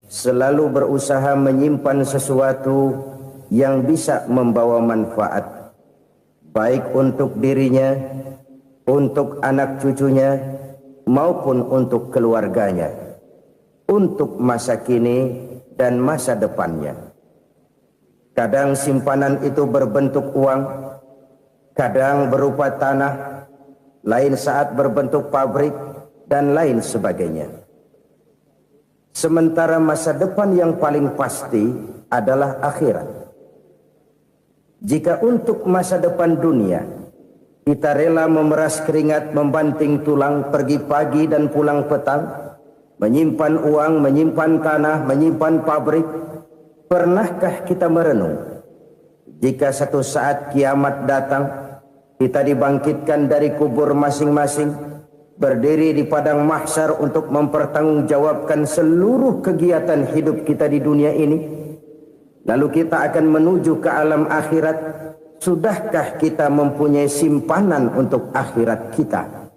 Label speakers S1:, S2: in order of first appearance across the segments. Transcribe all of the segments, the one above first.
S1: selalu berusaha menyimpan sesuatu yang bisa membawa manfaat, baik untuk dirinya, untuk anak cucunya, maupun untuk keluarganya, untuk masa kini dan masa depannya. Kadang simpanan itu berbentuk uang, kadang berupa tanah, lain saat berbentuk pabrik, dan lain sebagainya. Sementara masa depan yang paling pasti adalah akhirat. Jika untuk masa depan dunia kita rela memeras keringat, membanting tulang, pergi pagi dan pulang petang, menyimpan uang, menyimpan tanah, menyimpan pabrik, pernahkah kita merenung jika satu saat kiamat datang, kita dibangkitkan dari kubur masing-masing, berdiri di padang mahsyar untuk mempertanggungjawabkan seluruh kegiatan hidup kita di dunia ini, lalu kita akan menuju ke alam akhirat. Sudahkah kita mempunyai simpanan untuk akhirat kita?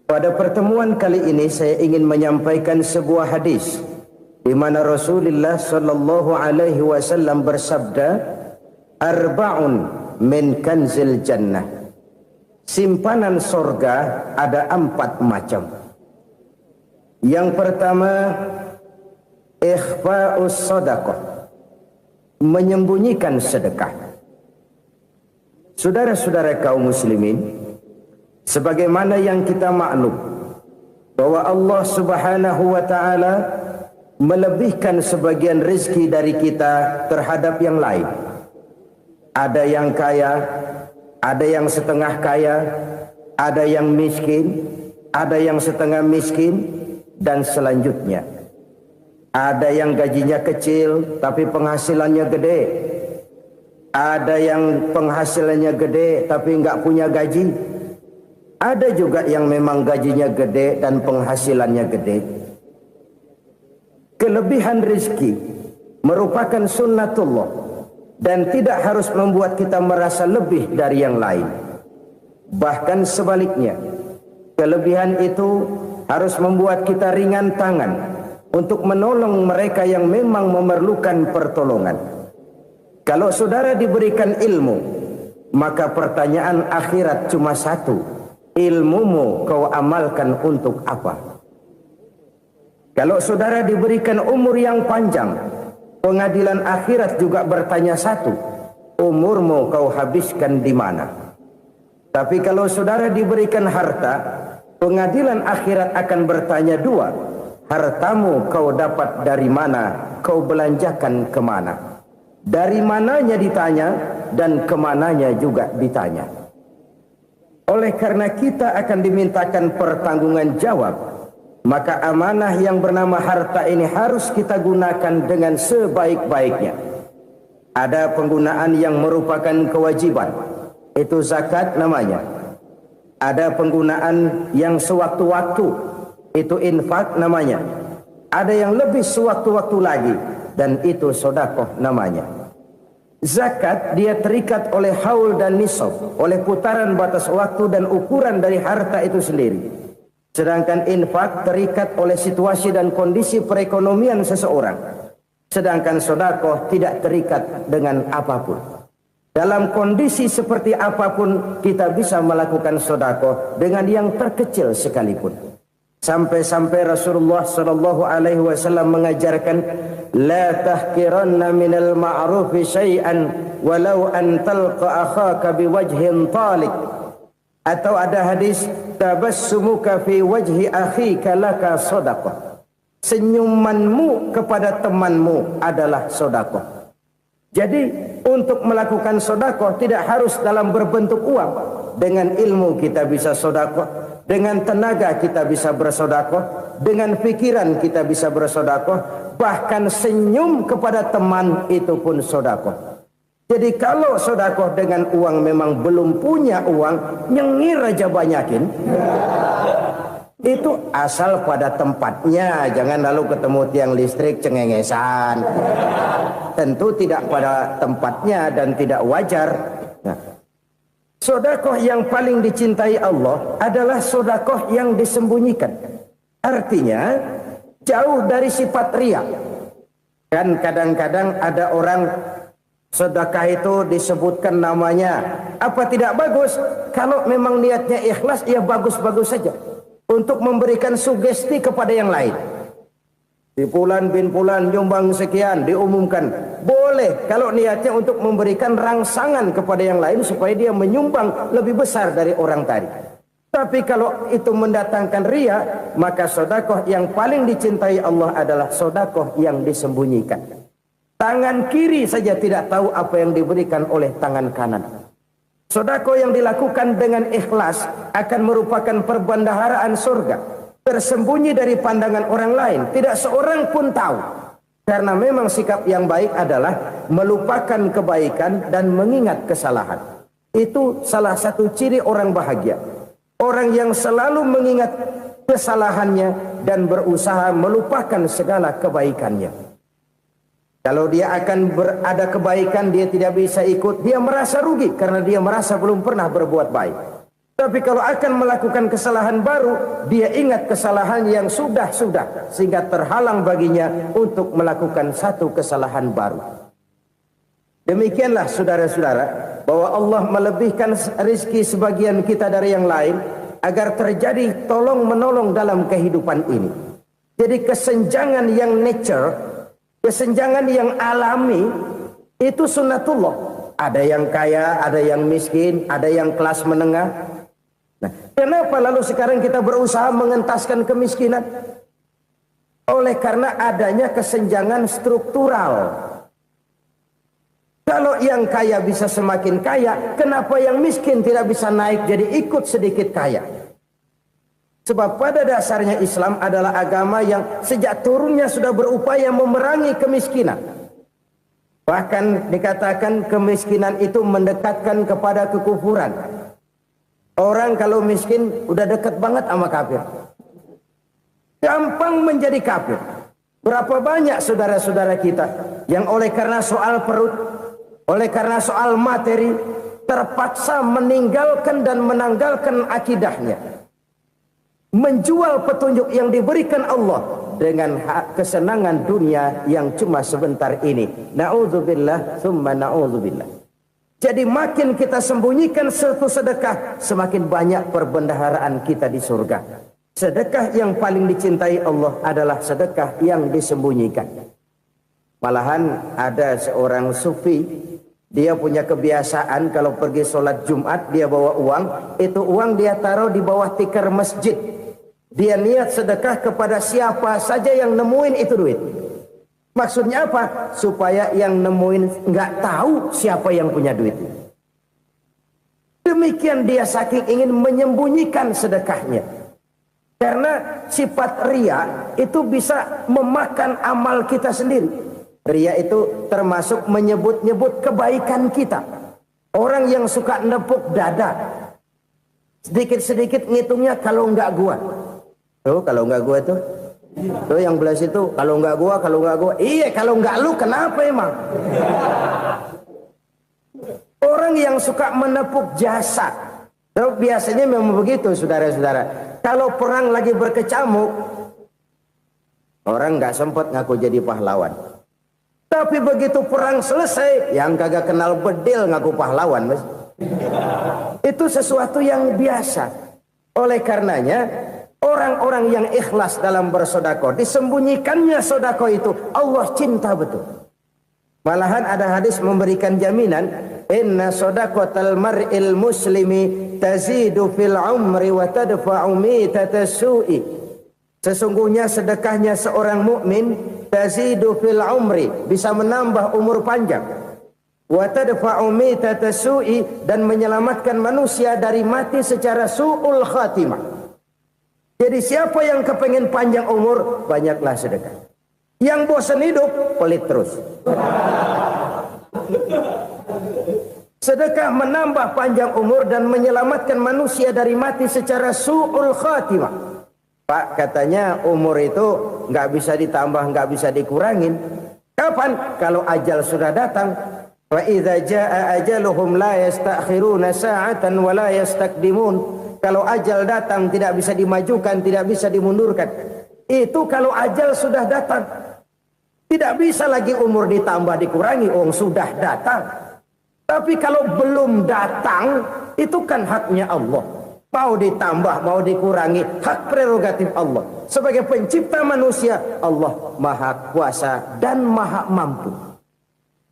S1: Pada pertemuan kali ini saya ingin menyampaikan sebuah hadis di mana Rasulullah sallallahu alaihi wasallam bersabda, "Arba'un min kanzil jannah." Simpanan sorga ada 4 macam. Yang pertama, ikhfa'us sadaqah, menyembunyikan sedekah. Saudara-saudara kaum muslimin, sebagaimana yang kita maklum bahwa Allah Subhanahu wa taala melebihkan sebagian rezeki dari kita terhadap yang lain. Ada yang kaya, ada yang setengah kaya, ada yang miskin, ada yang setengah miskin, dan selanjutnya. Ada yang gajinya kecil tapi penghasilannya gede. Ada yang penghasilannya gede tapi nggak punya gaji. Ada juga yang memang gajinya gede dan penghasilannya gede. Kelebihan rezeki merupakan sunnatullah dan tidak harus membuat kita merasa lebih dari yang lain. Bahkan sebaliknya, kelebihan itu harus membuat kita ringan tangan untuk menolong mereka yang memang memerlukan pertolongan. Kalau saudara diberikan ilmu, maka pertanyaan akhirat cuma satu: ilmumu kau amalkan untuk apa? Kalau saudara diberikan umur yang panjang, pengadilan akhirat juga bertanya satu: umurmu kau habiskan di mana? Tapi kalau saudara diberikan harta, pengadilan akhirat akan bertanya 2: hartamu kau dapat dari mana? Kau belanjakan kemana? Dari mananya ditanya dan kemananya juga ditanya. Oleh karena kita akan dimintakan pertanggungan jawab, maka amanah yang bernama harta ini harus kita gunakan dengan sebaik-baiknya. Ada penggunaan yang merupakan kewajiban, itu zakat namanya. Ada penggunaan yang sewaktu-waktu, itu infak namanya. Ada yang lebih sewaktu-waktu lagi, dan itu sedekah namanya. Zakat dia terikat oleh haul dan nisab, oleh putaran batas waktu dan ukuran dari harta itu sendiri. Sedangkan infak terikat oleh situasi dan kondisi perekonomian seseorang. Sedangkan sedekah tidak terikat dengan apapun. Dalam kondisi seperti apapun kita bisa melakukan sedekah dengan yang terkecil sekalipun. Sampai-sampai Rasulullah sallallahu alaihi wasallam mengajarkan, la tahqiranna minal ma'rufi syai'an walau an talqa akhaka biwajhin talik. Atau ada hadis, tabassumuka fi wajhi akhika laka shadaqah. Senyumanmu kepada temanmu adalah sedekah. Jadi untuk melakukan sedekah tidak harus dalam berbentuk uang. Dengan ilmu kita bisa sedekah, dengan tenaga kita bisa bersedekah, dengan pikiran kita bisa bersedekah, bahkan senyum kepada teman itu pun sedekah. Jadi kalau sedekah dengan uang memang belum punya uang, nyengir aja banyakin. Itu asal pada tempatnya, jangan lalu ketemu tiang listrik cengengesan. Tentu tidak pada tempatnya dan tidak wajar. Nah, sedekah yang paling dicintai Allah adalah sedekah yang disembunyikan. Artinya, jauh dari sifat riya. Kan kadang-kadang ada orang sedekah itu disebutkan namanya, apa tidak bagus? Kalau memang niatnya ikhlas, ya bagus-bagus saja. Untuk memberikan sugesti kepada yang lain. Di Fulan bin Fulan nyumbang sekian, diumumkan. Boleh kalau niatnya untuk memberikan rangsangan kepada yang lain supaya dia menyumbang lebih besar dari orang tadi. Tapi kalau itu mendatangkan riya, maka sedekah yang paling dicintai Allah adalah sedekah yang disembunyikan. Tangan kiri saja tidak tahu apa yang diberikan oleh tangan kanan. Sedekah yang dilakukan dengan ikhlas akan merupakan perbendaharaan surga, tersembunyi dari pandangan orang lain, tidak seorang pun tahu. Karena memang sikap yang baik adalah melupakan kebaikan dan mengingat kesalahan. Itu salah satu ciri orang bahagia. Orang yang selalu mengingat kesalahannya dan berusaha melupakan segala kebaikannya. Kalau dia akan berada kebaikan, dia tidak bisa ikut, dia merasa rugi karena dia merasa belum pernah berbuat baik. Tapi kalau akan melakukan kesalahan baru, dia ingat kesalahan yang sudah-sudah, sehingga terhalang baginya untuk melakukan satu kesalahan baru. Demikianlah saudara-saudara, bahwa Allah melebihkan rizki sebagian kita dari yang lain, agar terjadi tolong-menolong dalam kehidupan ini. Jadi kesenjangan yang nature, kesenjangan yang alami, itu sunnatullah. Ada yang kaya, ada yang miskin, ada yang kelas menengah. Nah, kenapa lalu sekarang kita berusaha mengentaskan kemiskinan? Oleh karena adanya kesenjangan struktural. Kalau yang kaya bisa semakin kaya, kenapa yang miskin tidak bisa naik jadi ikut sedikit kaya? Sebab pada dasarnya Islam adalah agama yang sejak turunnya sudah berupaya memerangi kemiskinan. Bahkan dikatakan kemiskinan itu mendekatkan kepada kekufuran. Orang kalau miskin udah dekat banget sama kafir. Gampang menjadi kafir. Berapa banyak saudara-saudara kita yang oleh karena soal perut, oleh karena soal materi, terpaksa meninggalkan dan menanggalkan akidahnya. Menjual petunjuk yang diberikan Allah dengan kesenangan dunia yang cuma sebentar ini. Na'udzubillah, thumma na'udzubillah. Jadi makin kita sembunyikan satu sedekah, semakin banyak perbendaharaan kita di surga. Sedekah yang paling dicintai Allah adalah sedekah yang disembunyikan. Malahan ada seorang sufi, dia punya kebiasaan kalau pergi sholat Jumat dia bawa uang, itu uang dia taruh di bawah tikar masjid. Dia niat sedekah kepada siapa saja yang nemuin itu duit. Maksudnya apa? Supaya yang nemuin nggak tahu siapa yang punya duit. Demikian dia saking ingin menyembunyikan sedekahnya. Karena sifat riya itu bisa memakan amal kita sendiri. Riya itu termasuk menyebut-nyebut kebaikan kita. Orang yang suka nepuk dada, sedikit-sedikit ngitungnya kalau nggak gua. Tuh kalau nggak gua tuh yang belas itu kalau nggak gua, kalau nggak gua. Iya kalau nggak lu kenapa emang? Orang yang suka menepuk jasa, tuh biasanya memang begitu saudara-saudara. Kalau perang lagi berkecamuk, orang nggak sempat ngaku jadi pahlawan. Tapi begitu perang selesai, yang kagak kenal bedil ngaku pahlawan, mas. Itu sesuatu yang biasa. Oleh karenanya, orang-orang yang ikhlas dalam bersedekah, disembunyikannya sedekah itu, Allah cinta betul. Malahan ada hadis memberikan jaminan, inna sedaqatal mar'il muslimi tazidu fil umri wa tadfa'u mitatas su'i. Sesungguhnya sedekahnya seorang mukmin tazidu fil umri, bisa menambah umur panjang. Wa tadfa'u mitatas su'i, dan menyelamatkan manusia dari mati secara su'ul khatimah. Jadi siapa yang kepengen panjang umur, banyaklah sedekah. Yang bosan hidup, pelit terus. Sedekah menambah panjang umur dan menyelamatkan manusia dari mati secara su'ul khatimah. Pak, katanya umur itu nggak bisa ditambah, nggak bisa dikurangin. Kapan? Kalau ajal sudah datang. Wa idza jaa ajaluhum la yastakhiruna sa'atan wa la yastaqdimun. Kalau ajal datang tidak bisa dimajukan, tidak bisa dimundurkan. Itu kalau ajal sudah datang. Tidak bisa lagi umur ditambah dikurangi, sudah datang. Tapi kalau belum datang, itu kan haknya Allah. Mau ditambah, mau dikurangi, hak prerogatif Allah. Sebagai pencipta manusia, Allah maha kuasa dan maha mampu.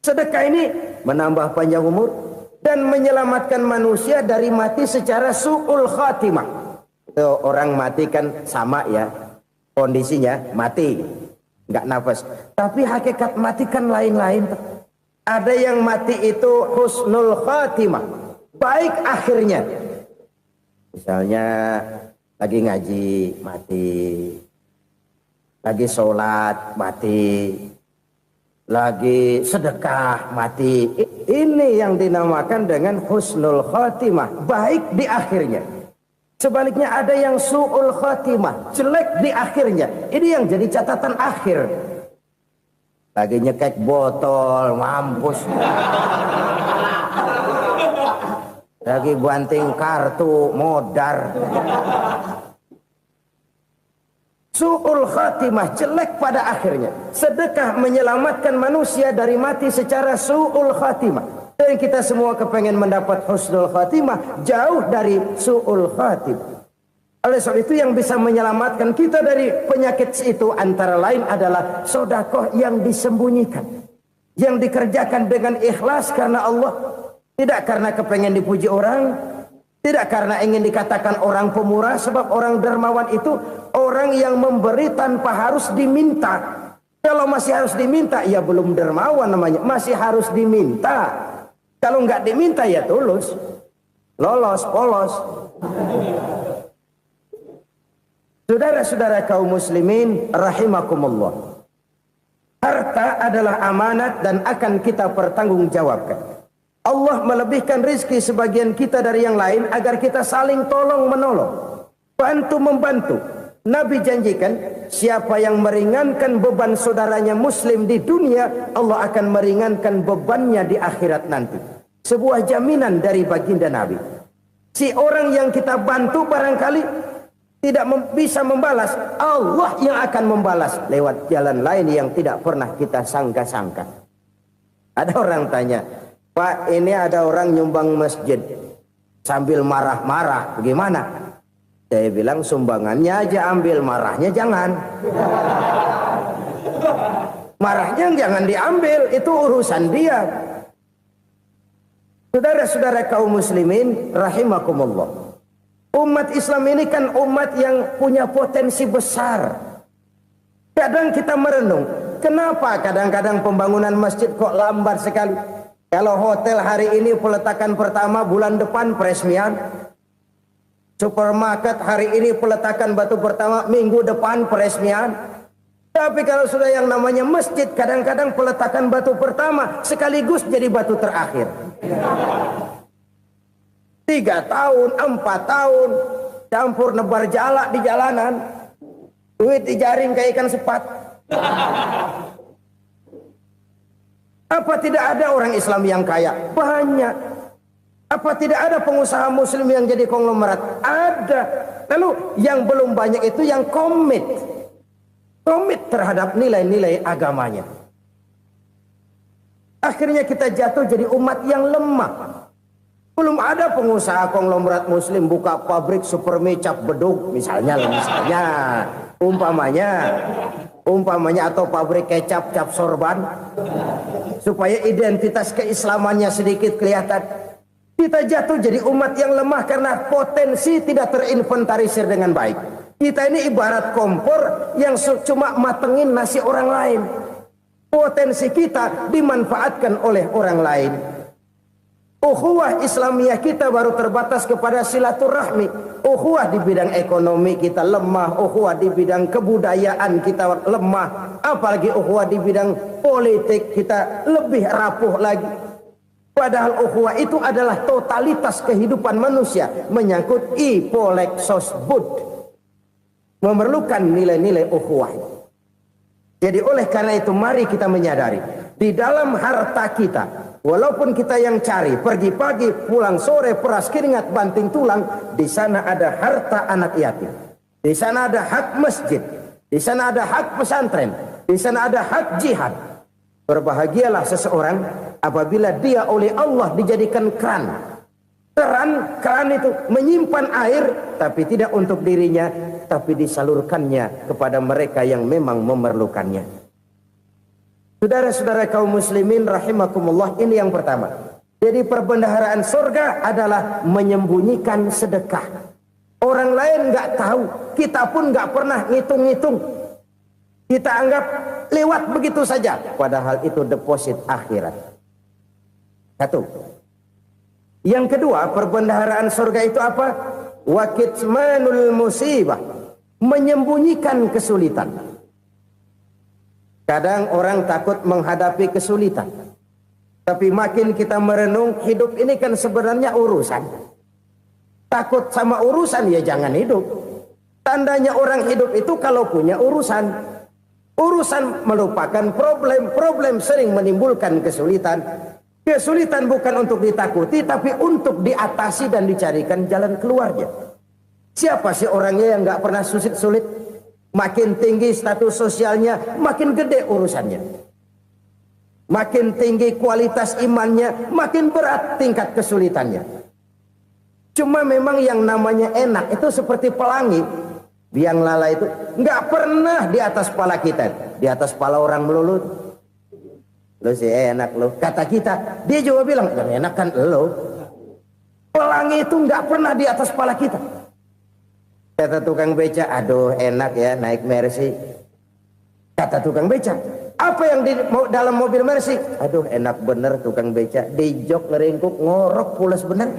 S1: Sedekah ini menambah panjang umur dan menyelamatkan manusia dari mati secara su'ul khatimah. Orang mati kan sama ya, kondisinya mati, nggak nafas. Tapi hakikat mati kan lain-lain. Ada yang mati itu husnul khatimah, baik akhirnya. Misalnya lagi ngaji mati, lagi sholat mati, lagi sedekah mati. Ini yang dinamakan dengan husnul khatimah, baik di akhirnya. Sebaliknya ada yang su'ul khatimah, jelek di akhirnya. Ini yang jadi catatan akhir. Lagi nyekek botol, mampus. Lagi banting kartu, modar. Su'ul khatimah, jelek pada akhirnya. Sedekah menyelamatkan manusia dari mati secara su'ul khatimah. Dan kita semua kepengen mendapat husnul khatimah, jauh dari su'ul khatimah. Oleh sebab itu yang bisa menyelamatkan kita dari penyakit itu antara lain adalah sedekah yang disembunyikan, yang dikerjakan dengan ikhlas karena Allah. Tidak karena kepengen dipuji orang, tidak karena ingin dikatakan orang pemurah, sebab orang dermawan itu orang yang memberi tanpa harus diminta. Kalau masih harus diminta, ya belum dermawan namanya, masih harus diminta. Kalau nggak diminta ya tulus, lolos, polos. Saudara-saudara kaum muslimin rahimakumullah. Harta adalah amanat dan akan kita pertanggungjawabkan. Allah melebihkan rizki sebagian kita dari yang lain agar kita saling tolong menolong, bantu membantu. Nabi janjikan siapa yang meringankan beban saudaranya muslim di dunia, Allah akan meringankan bebannya di akhirat nanti. Sebuah jaminan dari baginda Nabi. Si orang yang kita bantu barangkali tidak bisa membalas, Allah yang akan membalas lewat jalan lain yang tidak pernah kita sangka-sangka. Ada orang tanya, Pak, ini ada orang nyumbang masjid sambil marah-marah, bagaimana? Saya bilang sumbangannya aja ambil, marahnya jangan. Marahnya jangan diambil, itu urusan dia. Saudara-saudara kaum muslimin rahimakumullah. Umat Islam ini kan umat yang punya potensi besar. Kadang kita merenung, kenapa kadang-kadang pembangunan masjid kok lambat sekali? Kalau hotel hari ini peletakan pertama, bulan depan peresmian. Supermarket hari ini peletakan batu pertama, minggu depan peresmian. Tapi kalau sudah yang namanya masjid, kadang-kadang peletakan batu pertama sekaligus jadi batu terakhir. 3 tahun, 4 tahun, campur nebar jalak di jalanan, duit dijaring kayak ikan sepat. Apa tidak ada orang Islam yang kaya? Banyak. Apa tidak ada pengusaha muslim yang jadi konglomerat? Ada. Lalu yang belum banyak itu yang komit terhadap nilai-nilai agamanya. Akhirnya kita jatuh jadi umat yang lemah. Belum ada pengusaha konglomerat muslim buka pabrik supermi cap bedug misalnya umpamanya atau pabrik kecap cap sorban supaya identitas keislamannya sedikit kelihatan. Kita jatuh jadi umat yang lemah karena potensi tidak terinventarisir dengan baik. Kita ini ibarat kompor yang cuma matengin nasi orang lain. Potensi kita dimanfaatkan oleh orang lain. Ukhuwah Islamiyah kita baru terbatas kepada silaturahmi. Ukhuwah di bidang ekonomi kita lemah, ukhuwah di bidang kebudayaan kita lemah, apalagi ukhuwah di bidang politik kita lebih rapuh lagi. Padahal ukhuwah itu adalah totalitas kehidupan manusia, menyangkut ipolek sosbud, memerlukan nilai-nilai ukhuwah. Jadi oleh karena itu mari kita menyadari di dalam harta kita, walaupun kita yang cari, pergi pagi, pulang sore, peras keringat, banting tulang, di sana ada harta anak yatim. Di sana ada hak masjid. Di sana ada hak pesantren, di sana ada hak jihad. Berbahagialah seseorang apabila dia oleh Allah dijadikan keran. Keran itu menyimpan air, tapi tidak untuk dirinya, tapi disalurkannya kepada mereka yang memang memerlukannya. Saudara-saudara kaum muslimin rahimakumullah, ini yang pertama. Jadi perbendaharaan surga adalah menyembunyikan sedekah. Orang lain nggak tahu, kita pun nggak pernah ngitung-ngitung. Kita anggap lewat begitu saja, padahal itu deposit akhirat. Satu. Yang kedua, perbendaharaan surga itu apa? Wa kitmanul musibah, menyembunyikan kesulitan. Kadang orang takut menghadapi kesulitan. Tapi makin kita merenung, hidup ini kan sebenarnya urusan. Takut sama urusan, ya jangan hidup. Tandanya orang hidup itu kalau punya urusan. Urusan melupakan problem. Problem sering menimbulkan kesulitan. Kesulitan bukan untuk ditakuti, tapi untuk diatasi dan dicarikan jalan keluarnya. Siapa sih orangnya yang nggak pernah sulit-sulit? Makin tinggi status sosialnya, makin gede urusannya. Makin tinggi kualitas imannya, makin berat tingkat kesulitannya. Cuma memang yang namanya enak itu seperti pelangi. Biang lala itu nggak pernah di atas kepala kita, di atas kepala orang melulu. Lu sih enak lu, kata kita. Dia juga bilang, yang enak kan lu. Pelangi itu nggak pernah di atas kepala kita. Kata tukang beca, aduh enak ya naik Mercy. Kata tukang beca, apa yang di dalam mobil Mercy? Aduh enak bener tukang beca, di jok ngeringkuk ngorok pulas bener.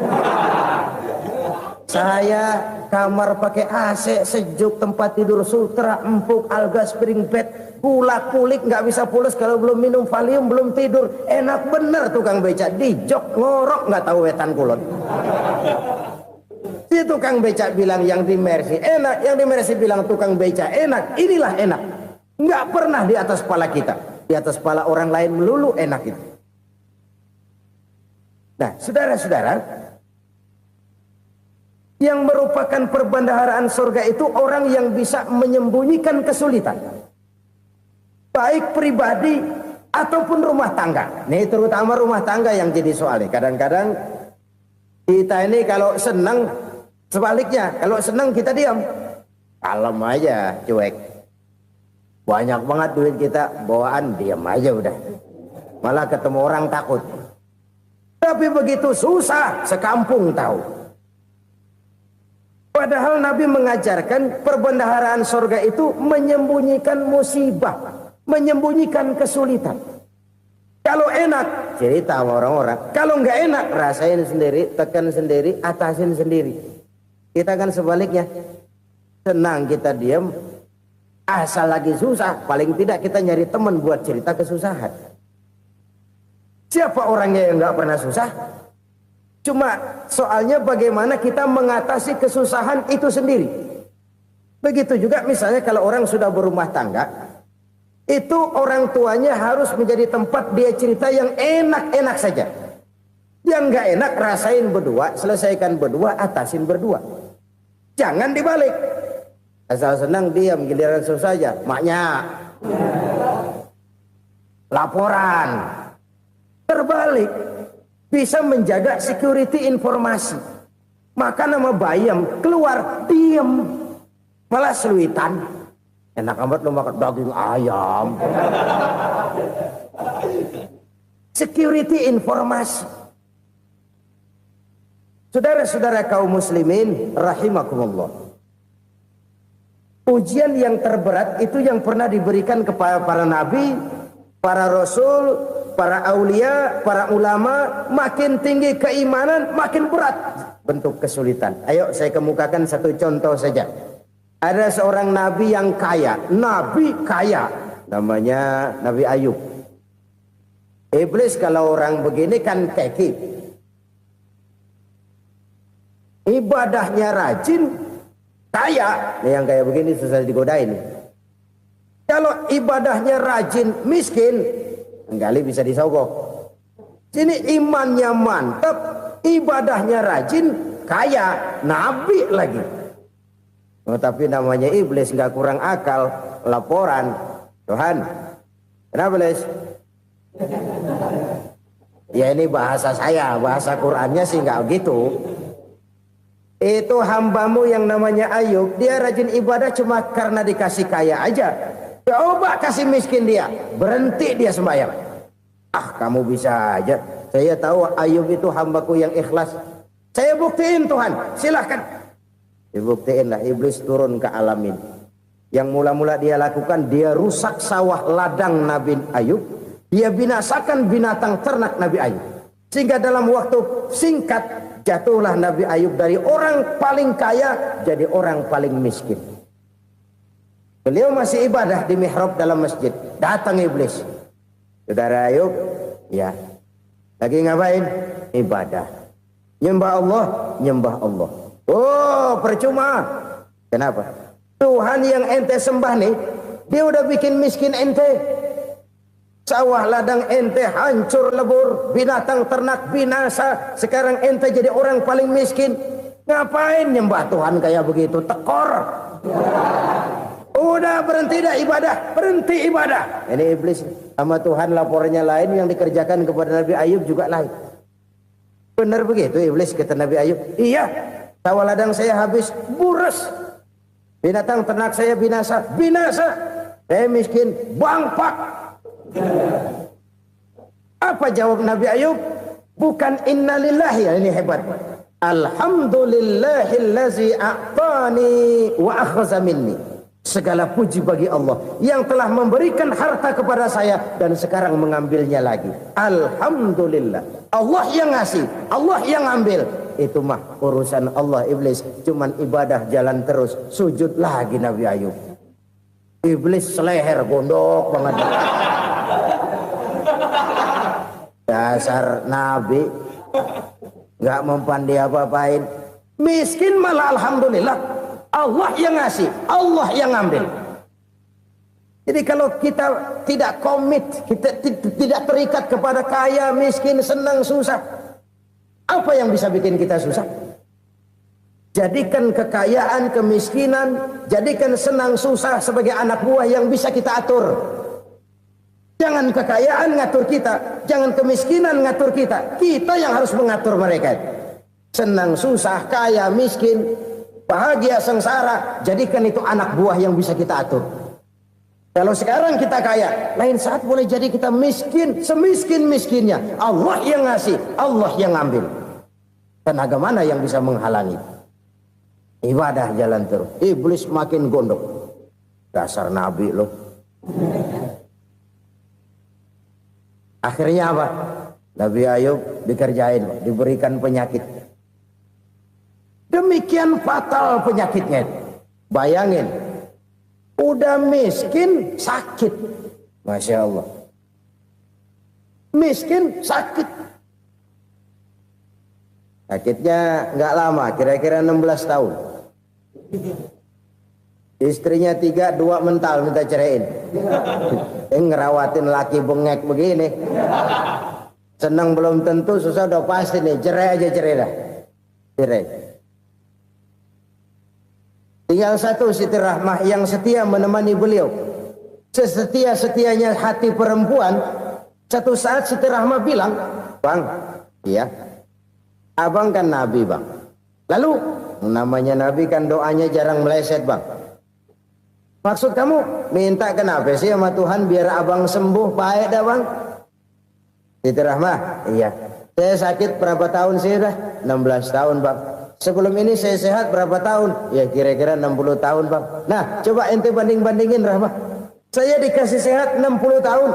S1: Saya kamar pakai AC sejuk, tempat tidur sutra empuk, alga spring bed, gula kulik nggak bisa pulas kalau belum minum Valium, belum tidur. Enak bener tukang beca, di jok ngorok nggak tahu wetan kulon. Si tukang beca bilang yang di Mercy enak, yang di Mercy bilang tukang beca enak. Inilah enak. Nggak pernah di atas kepala kita, di atas kepala orang lain melulu enak itu. Nah, saudara-saudara, yang merupakan perbendaharaan surga itu orang yang bisa menyembunyikan kesulitan, baik pribadi ataupun rumah tangga. Nih terutama rumah tangga yang jadi soalnya. Kadang-kadang kita ini kalau senang, sebaliknya kalau senang kita diam, kalem aja, cuek. Banyak banget duit kita, bawaan diam aja udah. Malah ketemu orang takut. Tapi begitu susah, sekampung tahu. Padahal Nabi mengajarkan perbendaharaan surga itu menyembunyikan musibah, menyembunyikan kesulitan. Kalau enak, cerita sama orang-orang. Kalau nggak enak, rasain sendiri, tekan sendiri, atasin sendiri. Kita kan sebaliknya. Senang kita diam. Asal lagi susah, paling tidak kita nyari teman buat cerita kesusahan. Siapa orangnya yang nggak pernah susah? Cuma soalnya bagaimana kita mengatasi kesusahan itu sendiri. Begitu juga misalnya kalau orang sudah berumah tangga, itu orang tuanya harus menjadi tempat dia cerita yang enak-enak saja. Yang nggak enak rasain berdua, selesaikan berdua, atasin berdua. Jangan dibalik. Asal senang diam, giliran susah saja. Maknya laporan. Terbalik. Bisa menjaga security informasi. Maka nama bayam keluar diam. Malah seluitan. Enak amat lu makan daging ayam. Security informasi. Saudara-saudara kaum muslimin rahimakumullah. Ujian yang terberat itu yang pernah diberikan kepada para nabi, para rasul, para aulia, para ulama. Makin tinggi keimanan, makin berat bentuk kesulitan. Ayo saya kemukakan satu contoh saja. Ada seorang nabi yang kaya, nabi kaya, namanya Nabi Ayub. Iblis kalau orang begini kan keki, ibadahnya rajin, kaya. Nih yang kayak begini susah digodain. Kalau ibadahnya rajin, miskin, kali bisa disogok. Sini imannya mantap, ibadahnya rajin, kaya, nabi lagi. Oh, tapi namanya iblis nggak kurang akal. Laporan, Tuhan, kenapa Les? Ya ini bahasa saya, bahasa Qurannya sih nggak gitu. Itu hambamu yang namanya Ayub, dia rajin ibadah cuma karena dikasih kaya aja. Coba kasih miskin dia, berhenti dia sembahyang. Ah, kamu bisa aja. Saya tahu Ayub itu hambaku yang ikhlas. Saya buktiin Tuhan, silahkan. Dibuktiinlah, iblis turun ke alam ini. Yang mula-mula dia lakukan, dia rusak sawah ladang Nabi Ayub. Dia binasakan binatang ternak Nabi Ayub. Sehingga dalam waktu singkat, jatuhlah Nabi Ayub dari orang paling kaya jadi orang paling miskin. Beliau masih ibadah di mihrab dalam masjid. Datang iblis. Saudara Ayub, ya, lagi ngapain? Ibadah. Nyembah Allah, nyembah Allah. Oh, percuma. Kenapa? Tuhan yang ente sembah nih, dia udah bikin miskin ente. Sawah ladang ente hancur lebur, binatang ternak binasa. Sekarang ente jadi orang paling miskin. Ngapain nyembah Tuhan kayak begitu? Tekor. Udah berhenti dah ibadah, berhenti ibadah. Ini iblis sama Tuhan laporannya lain, yang dikerjakan kepada Nabi Ayub juga lain. Benar begitu iblis kata Nabi Ayub? Iya. Sawah ladang saya habis, buras. Binatang ternak saya binasa, binasa. Saya miskin, bangpak. Apa jawab Nabi Ayub? Bukan innalillahi, ya ini hebat. Alhamdulillahillazi a'tani wa akhza minni. Segala puji bagi Allah yang telah memberikan harta kepada saya dan sekarang mengambilnya lagi. Alhamdulillah. Allah yang ngasih, Allah yang ambil. Itu mah urusan Allah. Iblis cuman ibadah jalan terus, sujud lagi Nabi Ayub. Iblis seleher gondok banget. Dasar Nabi nggak mempan dia apa-apain. Miskin malah alhamdulillah. Allah yang ngasih, Allah yang ngambil. Jadi kalau kita tidak komit, kita tidak terikat kepada kaya, miskin, senang, susah, apa yang bisa bikin kita susah? Jadikan kekayaan, kemiskinan, jadikan senang, susah sebagai anak buah yang bisa kita atur. Jangan kekayaan ngatur kita, jangan kemiskinan ngatur kita. Kita yang harus mengatur mereka. Senang, susah, kaya, miskin, bahagia, sengsara, jadikan itu anak buah yang bisa kita atur. Kalau sekarang kita kaya, lain saat boleh jadi kita miskin, semiskin-miskinnya. Allah yang ngasih, Allah yang ngambil. Tenaga mana yang bisa menghalangi? Ibadah jalan terus. Iblis makin gondok. Dasar Nabi loh. Akhirnya apa? Nabi Ayub dikerjain, diberikan penyakit. Demikian fatal penyakitnya. Bayangin, udah miskin sakit. Masya Allah. Miskin sakit. Sakitnya nggak lama, kira-kira 16 tahun. Istrinya 3, 2 mental minta ceraiin. Ngerawatin laki bengek begini. Senang belum tentu, susah udah pasti nih. Cerai aja, cerai dah. Cerai. Tinggal satu Siti Rahmah yang setia menemani beliau. Sesetia-setianya hati perempuan. Satu saat Siti Rahmah bilang, Bang, iya, abang kan Nabi bang. Lalu, namanya Nabi kan doanya jarang meleset bang. Maksud kamu minta kenapa sih sama Tuhan biar abang sembuh baik dah bang? Siti Rahmah, iya. Saya sakit berapa tahun sih dah? 16 tahun bang. Sebelum ini saya sehat berapa tahun? Ya kira-kira 60 tahun bang. Nah coba ente banding-bandingin Rahmah. Saya dikasih sehat 60 tahun.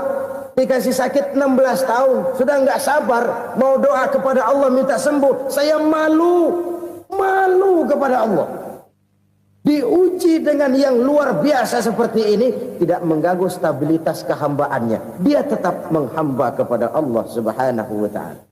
S1: Dikasih sakit 16 tahun. Sudah nggak sabar. Mau doa kepada Allah minta sembuh. Saya malu. Malu kepada Allah. Diuji dengan yang luar biasa seperti ini. Tidak mengganggu stabilitas kehambaannya. Dia tetap menghamba kepada Allah subhanahu wa ta'ala.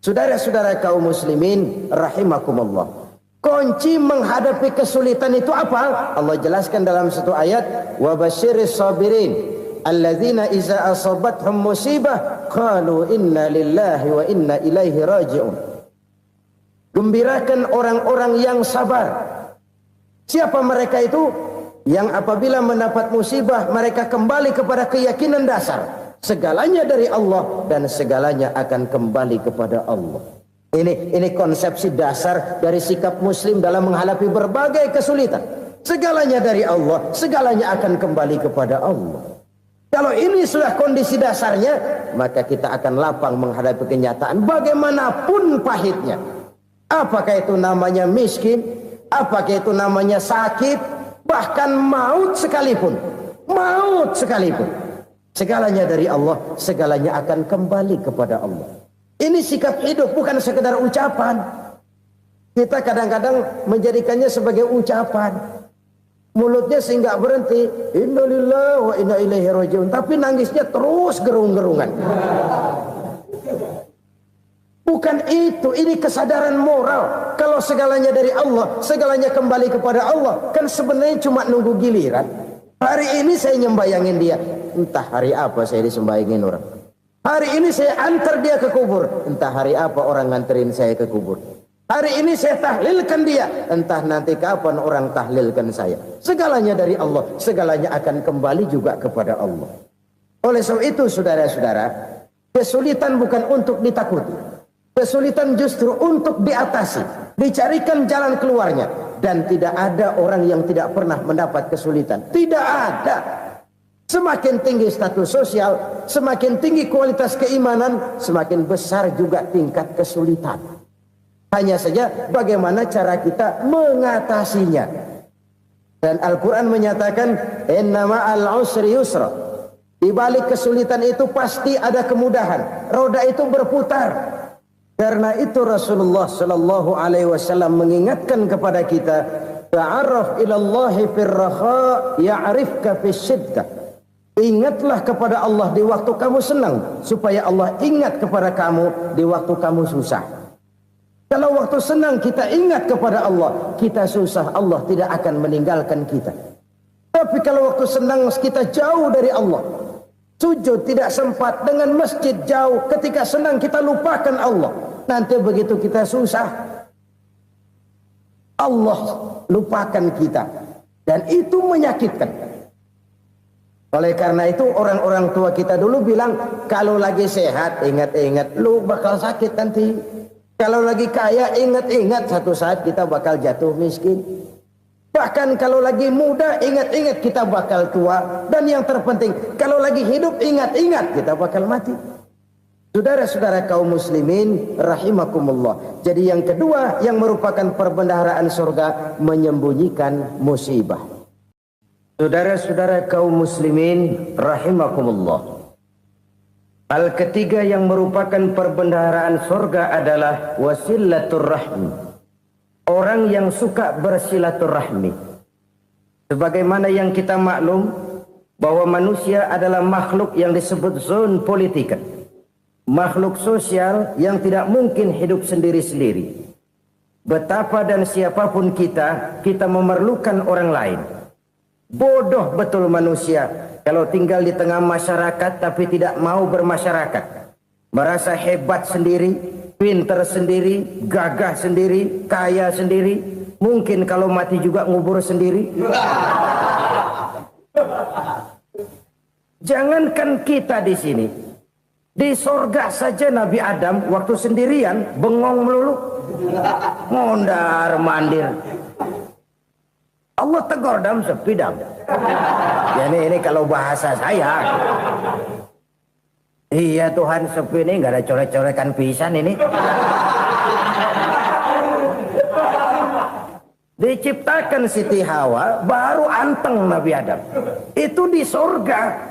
S1: Saudara-saudara kaum muslimin rahimakumullah. Kunci menghadapi kesulitan itu apa? Allah jelaskan dalam satu ayat, wa basyiris sabirin alladzina iza asabathum musibah qalu inna lillahi wa inna ilaihi raji'un. Gembirakan orang-orang yang sabar. Siapa mereka itu? Yang apabila mendapat musibah mereka kembali kepada keyakinan dasar, segalanya dari Allah dan segalanya akan kembali kepada Allah. Ini konsepsi dasar dari sikap muslim dalam menghadapi berbagai kesulitan. Segalanya dari Allah, segalanya akan kembali kepada Allah. Kalau ini sudah kondisi dasarnya, maka kita akan lapang menghadapi kenyataan bagaimanapun pahitnya. Apakah itu namanya miskin, apakah itu namanya sakit, bahkan maut sekalipun. Maut sekalipun. Segalanya dari Allah, segalanya akan kembali kepada Allah. Ini sikap hidup, bukan sekedar ucapan. Kita kadang-kadang menjadikannya sebagai ucapan. Mulutnya sehingga berhenti, innalillahi wa inna ilaihi rajiun, tapi nangisnya terus gerung-gerungan. Bukan itu, ini kesadaran moral. Kalau segalanya dari Allah, segalanya kembali kepada Allah, kan sebenarnya cuma nunggu giliran. Hari ini saya nyembayangin dia, entah hari apa saya disembayangin orang. Hari ini saya antar dia ke kubur, entah hari apa orang nganterin saya ke kubur. Hari ini saya tahlilkan dia, entah nanti kapan orang tahlilkan saya. Segalanya dari Allah, segalanya akan kembali juga kepada Allah. Oleh sebab itu saudara-saudara, kesulitan bukan untuk ditakuti. Kesulitan justru untuk diatasi, dicarikan jalan keluarnya. Dan tidak ada orang yang tidak pernah mendapat kesulitan. Tidak ada. Semakin tinggi status sosial, semakin tinggi kualitas keimanan, semakin besar juga tingkat kesulitan. Hanya saja bagaimana cara kita mengatasinya. Dan Al-Quran menyatakan, innama al-usri yusra. Di balik kesulitan itu pasti ada kemudahan. Roda itu berputar. Karena itu Rasulullah Sallallahu Alaihi Wasallam mengingatkan kepada kita, ta'arraf ilallahi firraha ya'rifka fisyiddah. Ingatlah kepada Allah di waktu kamu senang, supaya Allah ingat kepada kamu di waktu kamu susah. Kalau waktu senang kita ingat kepada Allah, kita susah, Allah tidak akan meninggalkan kita. Tapi kalau waktu senang kita jauh dari Allah, sujud tidak sempat, dengan masjid jauh, ketika senang kita lupakan Allah. Nanti begitu kita susah, Allah lupakan kita. Dan itu menyakitkan. Oleh karena itu orang-orang tua kita dulu bilang, kalau lagi sehat ingat-ingat lu bakal sakit nanti. Kalau lagi kaya ingat-ingat satu saat kita bakal jatuh miskin. Bahkan kalau lagi muda ingat-ingat kita bakal tua. Dan yang terpenting kalau lagi hidup ingat-ingat kita bakal mati. Saudara-saudara kaum muslimin rahimakumullah. Jadi yang kedua yang merupakan perbendaharaan surga, menyembunyikan musibah. Saudara-saudara kaum muslimin rahimakumullah. Hal ketiga yang merupakan perbendaharaan surga adalah wasilatur rahmi. Orang yang suka bersilaturahmi. Sebagaimana yang kita maklum bahwa manusia adalah makhluk yang disebut zon politika. Makhluk sosial yang tidak mungkin hidup sendiri-sendiri. Betapa dan siapapun kita memerlukan orang lain. Bodoh betul manusia kalau tinggal di tengah masyarakat tapi tidak mau bermasyarakat. Merasa hebat sendiri, pinter sendiri, gagah sendiri, kaya sendiri. Mungkin kalau mati juga ngubur sendiri. Jangankan kita di sini, di sorga saja Nabi Adam waktu sendirian bengong melulu, mondar mandir. Allah tegur dam sepi dam. Ya ini kalau bahasa saya. Iya Tuhan sepi ini nggak ada coret-corekan pisan ini. Diciptakan Siti Hawa baru anteng Nabi Adam. Itu di surga.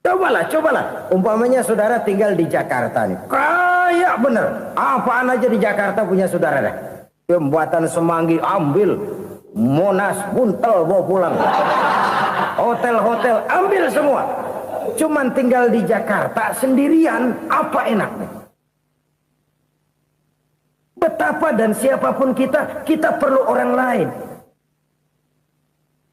S1: Cobalah. Umpamanya saudara tinggal di Jakarta nih. Kaya bener. Apaan aja di Jakarta punya saudara dah. Jembatan Semanggi ambil. Monas, Buntel bawa pulang. Hotel-hotel ambil semua. Cuman tinggal di Jakarta sendirian, apa enaknya? Betapa dan siapapun kita perlu orang lain.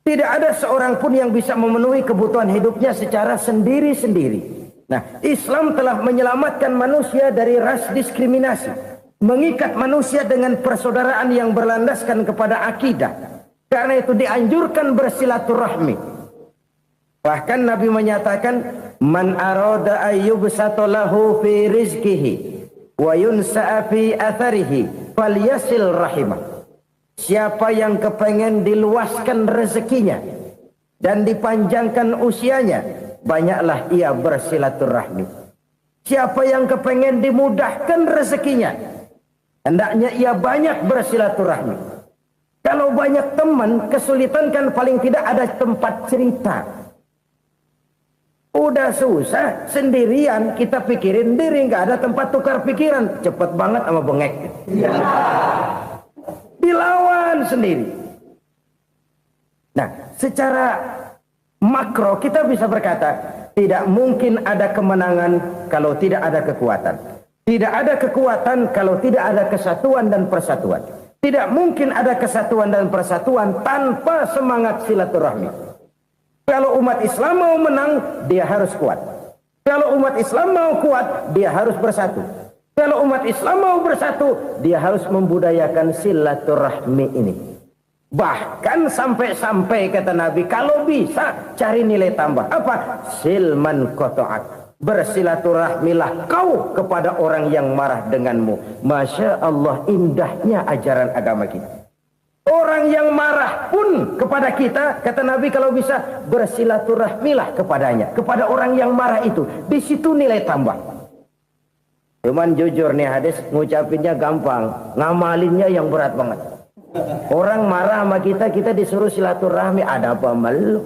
S1: Tidak ada seorang pun yang bisa memenuhi kebutuhan hidupnya secara sendiri-sendiri. Nah, Islam telah menyelamatkan manusia dari ras diskriminasi. Mengikat manusia dengan persaudaraan yang berlandaskan kepada akidah. Karena itu dianjurkan bersilaturahmi. Bahkan Nabi menyatakan, man arada ayyubsata lahu fi rizqihi wa yunsa'a fi atharihi falyasil rahimah. Siapa yang kepengen diluaskan rezekinya dan dipanjangkan usianya, banyaklah ia bersilaturahmi. Siapa yang kepengen dimudahkan rezekinya, hendaknya ia banyak bersilaturahmi. Kalau banyak teman, kesulitan kan paling tidak ada tempat cerita. Udah susah, sendirian kita pikirin diri, nggak ada tempat tukar pikiran. Cepet banget sama bengek. Dilawan sendiri. Nah, secara makro kita bisa berkata, tidak mungkin ada kemenangan kalau tidak ada kekuatan. Tidak ada kekuatan kalau tidak ada kesatuan dan persatuan. Tidak mungkin ada kesatuan dan persatuan tanpa semangat silaturahmi. Kalau umat Islam mau menang, dia harus kuat. Kalau umat Islam mau kuat, dia harus bersatu. Kalau umat Islam mau bersatu, dia harus membudayakan silaturahmi ini. Bahkan sampai-sampai kata Nabi, kalau bisa cari nilai tambah. Apa? Silman qata'ak. Bersilaturahmilah kau kepada orang yang marah denganmu. Masya Allah, indahnya ajaran agama kita. Orang yang marah pun kepada kita, kata Nabi, kalau bisa bersilaturahmilah kepadanya, kepada orang yang marah itu. Di situ nilai tambah. Cuman jujur nih hadis, ngucapinnya gampang, ngamalinnya yang berat banget. Orang marah sama kita, kita disuruh silaturahmi. Ada apa malu?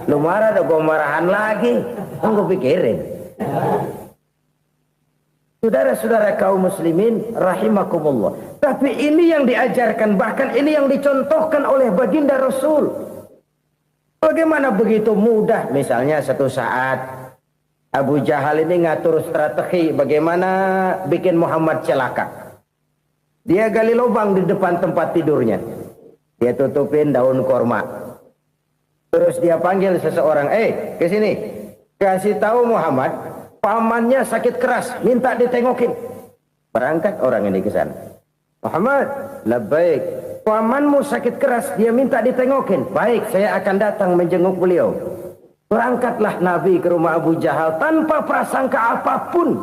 S1: Lu marah, ada gua marahan lagi. Tunggu pikirin. Saudara-saudara kaum muslimin rahimakumullah. Tapi ini yang diajarkan, bahkan ini yang dicontohkan oleh baginda Rasul. Bagaimana begitu mudah, misalnya satu saat Abu Jahal ini ngatur strategi bagaimana bikin Muhammad celaka. Dia gali lubang di depan tempat tidurnya. Dia tutupin daun korma. Terus dia panggil seseorang, ke sini. Kasih tahu Muhammad, pamannya sakit keras, minta ditengokin. Berangkat orang ini ke sana. Muhammad, labbaik. Pamanmu sakit keras, dia minta ditengokin. Baik, saya akan datang menjenguk beliau. Berangkatlah Nabi ke rumah Abu Jahal tanpa prasangka apapun.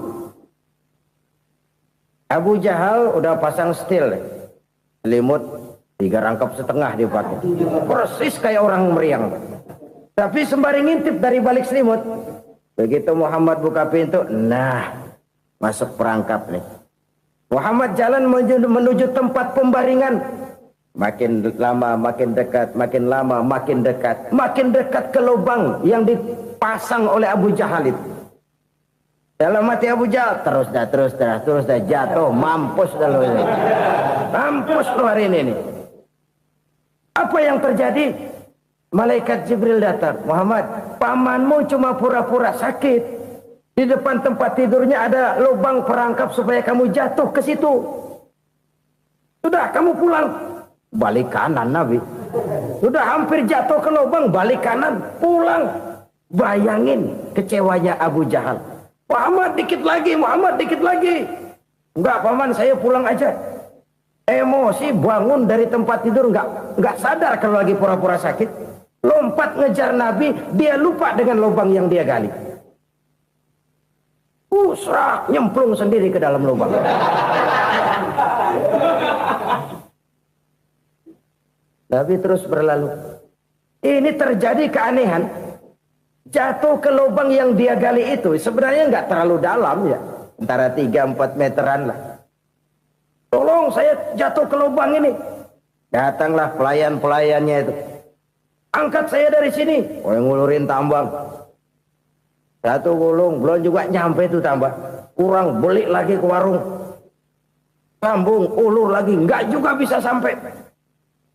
S1: Abu Jahal udah pasang setil, selimut 3 rangkap setengah dipakai, persis kayak orang meriang. Tapi sembari ngintip dari balik selimut, begitu Muhammad buka pintu, nah masuk perangkap nih. Muhammad jalan menuju tempat pembaringan. Makin lama makin dekat, makin lama makin dekat, makin dekat ke lubang yang dipasang oleh Abu Jahal itu. Dalam hati Abu Jahal, terus dah jatuh, mampus dah lo ini. Mampus lo hari ini nih. Apa yang terjadi? Malaikat Jibril datang. Muhammad, pamanmu cuma pura-pura sakit. Di depan tempat tidurnya ada lubang perangkap supaya kamu jatuh ke situ. Sudah, kamu pulang. Balik kanan Nabi. Sudah hampir jatuh ke lubang, balik kanan, pulang. Bayangin kecewanya Abu Jahal. Muhammad dikit lagi, Muhammad dikit lagi. Enggak paman, saya pulang aja. Emosi bangun dari tempat tidur, enggak sadar kalau lagi pura-pura sakit. Lompat ngejar Nabi, dia lupa dengan lubang yang dia gali. Usrak, nyemplung sendiri ke dalam lubang. Nabi terus berlalu. Ini terjadi keanehan. Jatuh ke lubang yang dia gali itu sebenarnya nggak terlalu dalam ya, antara 3-4 meteran lah. Tolong saya jatuh ke lubang ini. Datanglah pelayan-pelayannya itu. Angkat saya dari sini. Oh, yang ngulurin tambang. Satu gulung, belum juga nyampe itu tambang. Kurang, beli lagi ke warung. Sambung, ulur lagi, nggak juga bisa sampai.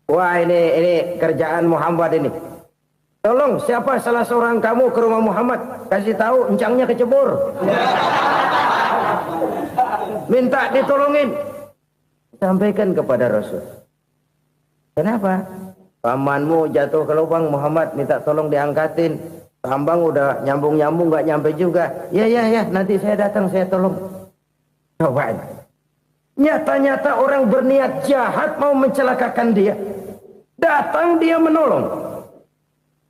S1: Wah, ini kerjaan Muhammad ini. Tolong, siapa salah seorang kamu ke rumah Muhammad, kasih tahu encangnya kecebur. Minta ditolongin. Sampaikan kepada Rasul. Kenapa? Pamanmu jatuh ke lubang, Muhammad minta tolong diangkatin. Tambang udah nyambung-nyambung nggak nyampe juga. Ya, nanti saya datang, saya tolong. Coba. Nyata-nyata orang berniat jahat mau mencelakakan dia. Datang dia menolong.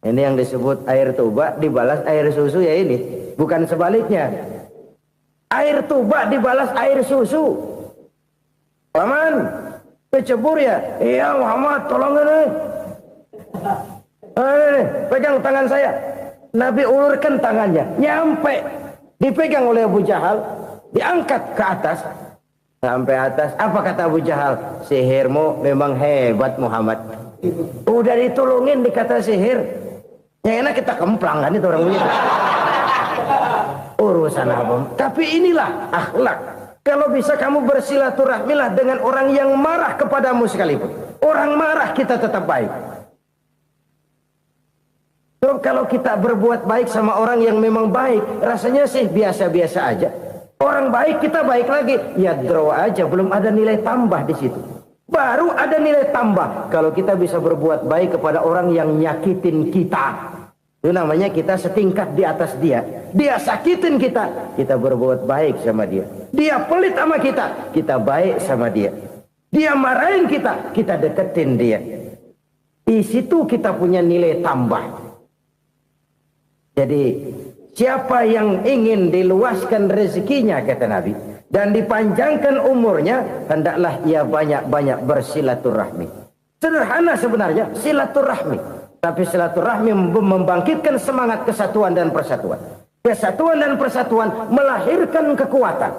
S1: Ini yang disebut air tuba dibalas air susu ya ini. Bukan sebaliknya. Air tuba dibalas air susu. Paman, kecebur ya? Iya Muhammad, tolong ini. Pegang tangan saya. Nabi ulurkan tangannya. Nyampe. Dipegang oleh Abu Jahal. Diangkat ke atas. Sampai atas. Apa kata Abu Jahal? Sihirmu memang hebat Muhammad. Udah ditolongin dikata sihir. Yang enak kita kemplang kan itu orang begitu. Urusan apa? Tapi inilah akhlak. Kalau bisa kamu bersilaturahmilah dengan orang yang marah kepadamu sekalipun. Orang marah kita tetap baik. So, kalau kita berbuat baik sama orang yang memang baik, rasanya sih biasa-biasa aja. Orang baik kita baik lagi, ya draw aja, belum ada nilai tambah di situ. Baru ada nilai tambah kalau kita bisa berbuat baik kepada orang yang nyakitin kita. Itu namanya kita setingkat di atas dia. Dia sakitin kita, kita berbuat baik sama dia. Dia pelit sama kita, kita baik sama dia. Dia marahin kita, kita deketin dia. Di situ kita punya nilai tambah. Jadi siapa yang ingin diluaskan rezekinya kata Nabi dan dipanjangkan umurnya, hendaklah ia banyak-banyak bersilaturahmi. Sederhana sebenarnya silaturahmi, tapi silaturahmi membangkitkan semangat kesatuan dan persatuan. Kesatuan dan persatuan melahirkan kekuatan.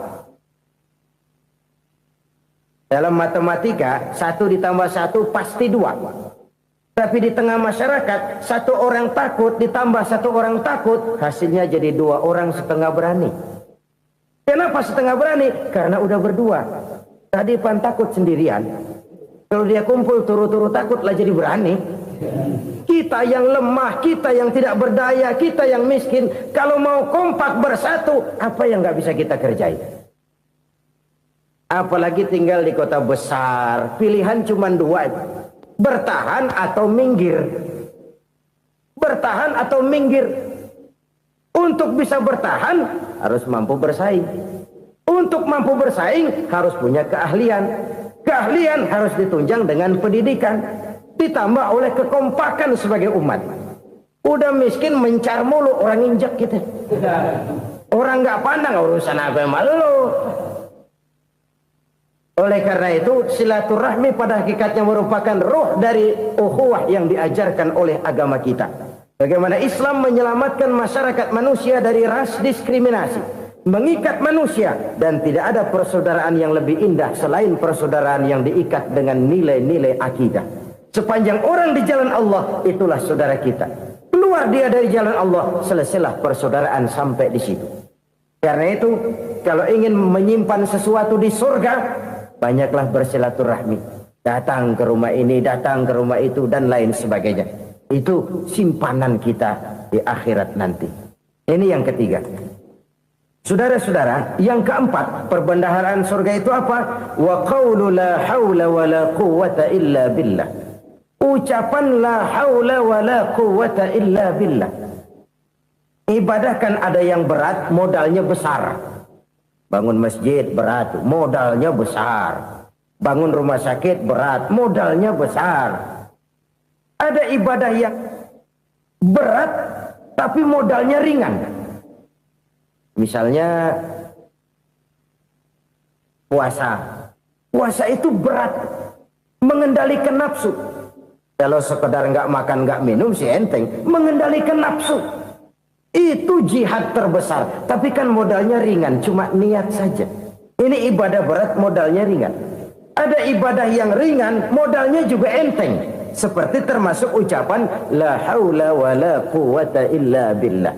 S1: Dalam matematika 1 ditambah 1 pasti 2. Tapi di tengah masyarakat 1 orang takut ditambah 1 orang takut, hasilnya jadi 2 orang setengah berani. Kenapa setengah berani? Karena udah berdua. Tadi pan takut sendirian. Kalau dia kumpul turu-turu takutlah jadi berani. Kita yang lemah, kita yang tidak berdaya, kita yang miskin, kalau mau kompak bersatu, apa yang nggak bisa kita kerjain? Apalagi tinggal di kota besar, pilihan cuma 2. Bertahan atau minggir. Bertahan atau minggir. Untuk bisa bertahan harus mampu bersaing. Untuk mampu bersaing harus punya keahlian. Keahlian harus ditunjang dengan pendidikan, ditambah oleh kekompakan sebagai umat. Udah miskin mencar mulu, orang injak kita. Orang nggak pandang urusan apa malu. Oleh karena itu silaturahmi pada hakikatnya merupakan roh dari ukhuwah yang diajarkan oleh agama kita. Bagaimana Islam menyelamatkan masyarakat manusia dari ras diskriminasi, mengikat manusia, dan tidak ada persaudaraan yang lebih indah selain persaudaraan yang diikat dengan nilai-nilai akidah. Sepanjang orang di jalan Allah, itulah saudara kita. Keluar dia dari jalan Allah, selesailah persaudaraan sampai di situ. Karena itu, kalau ingin menyimpan sesuatu di surga, banyaklah bersilaturahmi. Datang ke rumah ini, datang ke rumah itu, dan lain sebagainya. Itu simpanan kita di akhirat nanti. Ini yang ketiga. Saudara-saudara, yang keempat, perbendaharaan surga itu apa? Wa qawlu la hawla wa la quwwata illa billah. Ucapan la hawla wa la quwwata illa billah. Ibadah kan ada yang berat, modalnya besar. Bangun masjid berat, modalnya besar. Bangun rumah sakit berat, modalnya besar. Ada ibadah yang berat tapi modalnya ringan. Misalnya puasa. Puasa itu berat, mengendalikan nafsu. Kalau sekedar nggak makan nggak minum sih enteng, mengendalikan nafsu. Itu jihad terbesar, tapi kan modalnya ringan, cuma niat saja. Ini ibadah berat, modalnya ringan. Ada ibadah yang ringan, modalnya juga enteng. Seperti termasuk ucapan la haula wa la quwwata illa billah.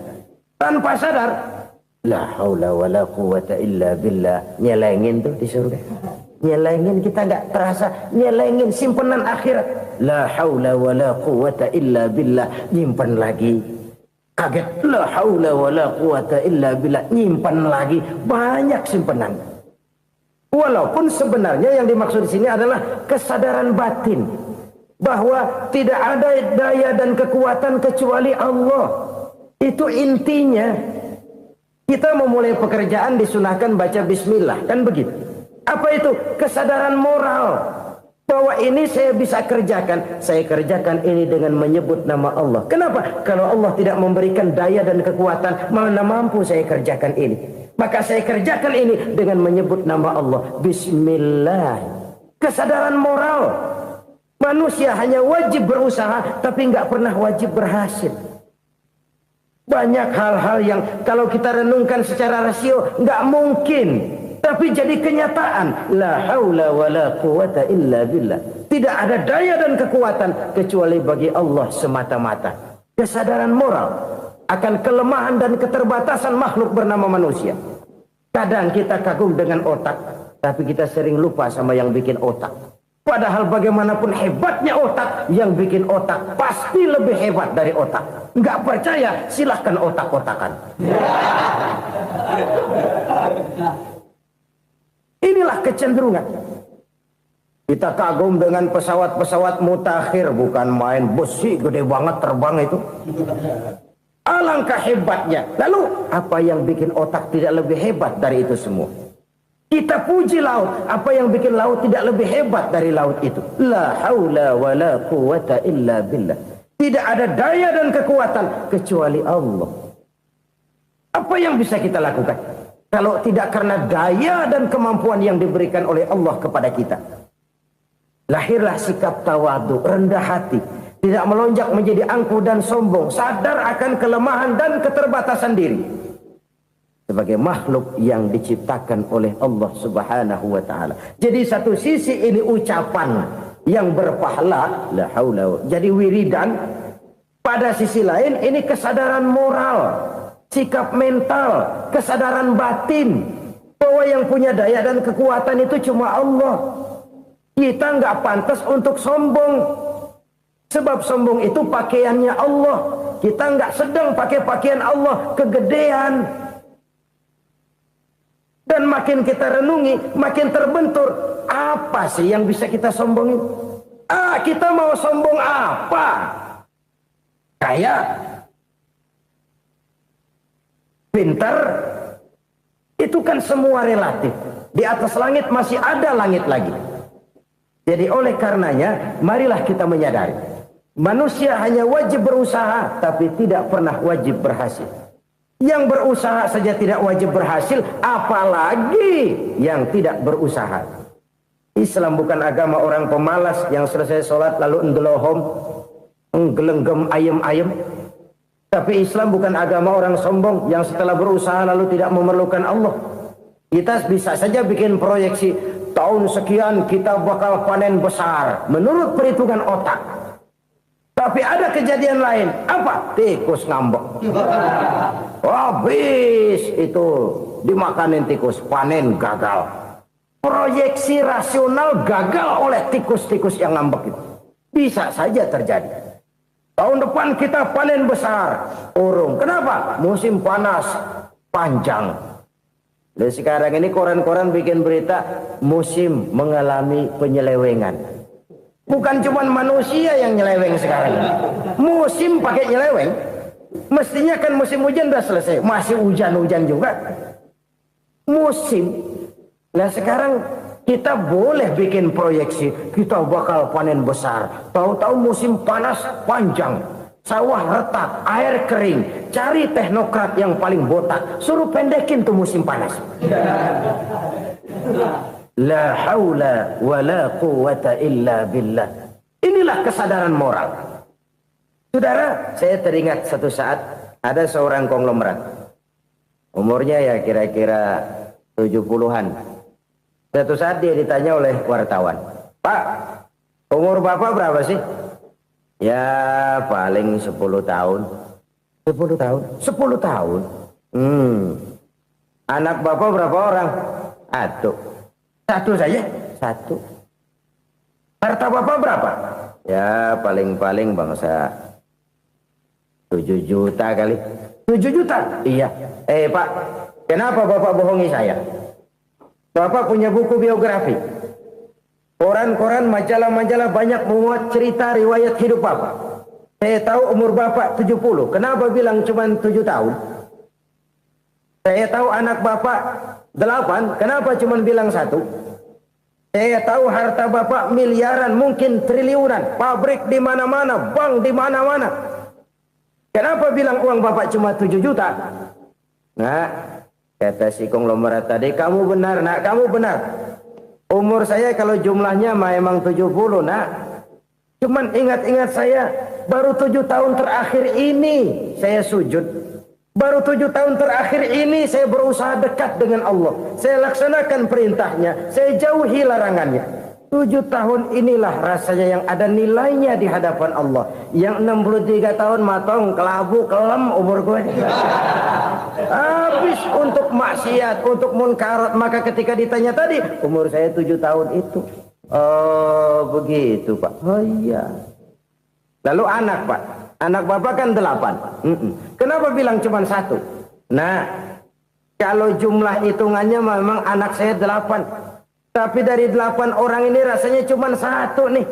S1: Tanpa sadar, la haula wa la quwwata illa billah. Nyelengin tuh di surga. Nyelengin, kita nggak terasa. Nyelengin simpenan akhirat. La haula wa la quwwata illa billah. Nyimpan lagi. Kaget, la haula wa la quwwata illa billah. Nyimpan lagi. Banyak simpenan. Walaupun sebenarnya yang dimaksud di sini adalah kesadaran batin bahwa tidak ada daya dan kekuatan kecuali Allah. Itu intinya. Kita memulai pekerjaan disunahkan baca bismillah, kan begitu. Apa itu? Kesadaran moral Bahwa ini saya bisa kerjakan. Saya kerjakan ini dengan menyebut nama Allah. Kenapa? Kalau Allah tidak memberikan daya dan kekuatan, mana mampu saya kerjakan ini. Maka saya kerjakan ini dengan menyebut nama Allah. Bismillah. Kesadaran moral. Manusia hanya wajib berusaha, tapi nggak pernah wajib berhasil. Banyak hal-hal yang kalau kita renungkan secara rasio nggak mungkin. Tapi jadi kenyataan. La haula wa la quwata illa billah. Tidak ada daya dan kekuatan kecuali bagi Allah semata-mata. Kesadaran moral akan kelemahan dan keterbatasan makhluk bernama manusia. Kadang kita kagum dengan otak, tapi kita sering lupa sama yang bikin otak. Padahal bagaimanapun hebatnya otak, yang bikin otak pasti lebih hebat dari otak. Nggak percaya, silahkan otak-otakan. Inilah kecenderungan. Kita kagum dengan pesawat-pesawat mutakhir, bukan main besi gede banget terbang itu. Alangkah hebatnya. Lalu apa yang bikin otak tidak lebih hebat dari itu semua? Kita puji laut. Apa yang bikin laut tidak lebih hebat dari laut itu? La haula wa la quwata illa billah. Tidak ada daya dan kekuatan kecuali Allah. Apa yang bisa kita lakukan kalau tidak karena daya dan kemampuan yang diberikan oleh Allah kepada kita? Lahirlah sikap tawadu, rendah hati, tidak melonjak menjadi angkuh dan sombong, sadar akan kelemahan dan keterbatasan diri sebagai makhluk yang diciptakan oleh Allah Subhanahu wa taala. Jadi satu sisi ini ucapan yang berpahala, la haula, jadi wiridan. Pada sisi lain ini kesadaran moral, sikap mental, kesadaran batin bahwa yang punya daya dan kekuatan itu cuma Allah. Kita nggak pantas untuk sombong, sebab sombong itu pakaiannya Allah. Kita nggak sedang pakai pakaian Allah, kegedean. Dan makin kita renungi, makin terbentur. Apa sih yang bisa kita sombongin? Kita mau sombong apa? Kaya, pintar, itu kan semua relatif. Di atas langit masih ada langit lagi. Jadi oleh karenanya, marilah kita menyadari. Manusia hanya wajib berusaha, tapi tidak pernah wajib berhasil. Yang berusaha saja tidak wajib berhasil, apalagi yang tidak berusaha. Islam bukan agama orang pemalas yang selesai sholat lalu endelohom, nggelenggem ayem-ayem. Tapi Islam bukan agama orang sombong yang setelah berusaha lalu tidak memerlukan Allah. Kita bisa saja bikin proyeksi, tahun sekian kita bakal panen besar menurut perhitungan otak. Tapi ada kejadian lain. Apa? Tikus ngambek. Habis itu dimakanin tikus, panen gagal. Proyeksi rasional gagal oleh tikus-tikus yang ngambek itu. Bisa saja terjadi. Tahun depan kita panen besar, urung. Kenapa? Musim panas panjang. Dan sekarang ini koran-koran bikin berita musim mengalami penyelewengan. Bukan cuma manusia yang nyeleweng sekarang. Musim pakai nyeleweng. Mestinya kan musim hujan udah selesai, masih hujan-hujan juga. Musim. Nah sekarang kita boleh bikin proyeksi, kita bakal panen besar. Tahu-tahu musim panas panjang, sawah retak, air kering. Cari teknokrat yang paling botak, suruh pendekin tuh musim panas. La haula wa la quwata illa billah. Inilah kesadaran moral. Saudara, saya teringat satu saat ada seorang konglomerat. Umurnya ya kira-kira 70-an. Suatu saat dia ditanya oleh wartawan, "Pak, umur Bapak berapa sih?" "Ya paling 10 tahun." 10 tahun? 10 tahun? Anak Bapak berapa orang? Satu saja? Satu. Harta Bapak berapa? Ya paling-paling bangsa 7 juta kali. 7 juta? Iya. Pak, kenapa Bapak bohongi saya? Bapak punya buku biografi. Koran-koran, majalah-majalah banyak memuat cerita riwayat hidup Bapak. Saya tahu umur Bapak 70. Kenapa bilang cuma 7 tahun? Saya tahu anak Bapak 8. Kenapa cuma bilang 1? Saya tahu harta bapak miliaran, mungkin triliunan, pabrik di mana-mana, bank di mana-mana. Kenapa bilang uang bapak cuma 7 juta? Nah, kata si konglomerat tadi, kamu benar nak, kamu benar. Umur saya kalau jumlahnya memang 70 nak. Cuman ingat-ingat saya, baru 7 tahun terakhir ini saya sujud. Baru 7 tahun terakhir ini saya berusaha dekat dengan Allah. Saya laksanakan perintahnya, saya jauhi larangannya. 7 tahun inilah rasanya yang ada nilainya di hadapan Allah. Yang 63 tahun matong, kelabu, kelem umur gue. Habis untuk maksiat, untuk munkarat. Maka ketika ditanya tadi, umur saya 7 tahun itu. Oh begitu Pak. Oh iya. Lalu anak Pak. Anak bapak kan 8. Kenapa bilang cuma 1? Nah, kalau jumlah hitungannya memang anak saya 8. Tapi dari 8 orang ini rasanya cuma 1 nih.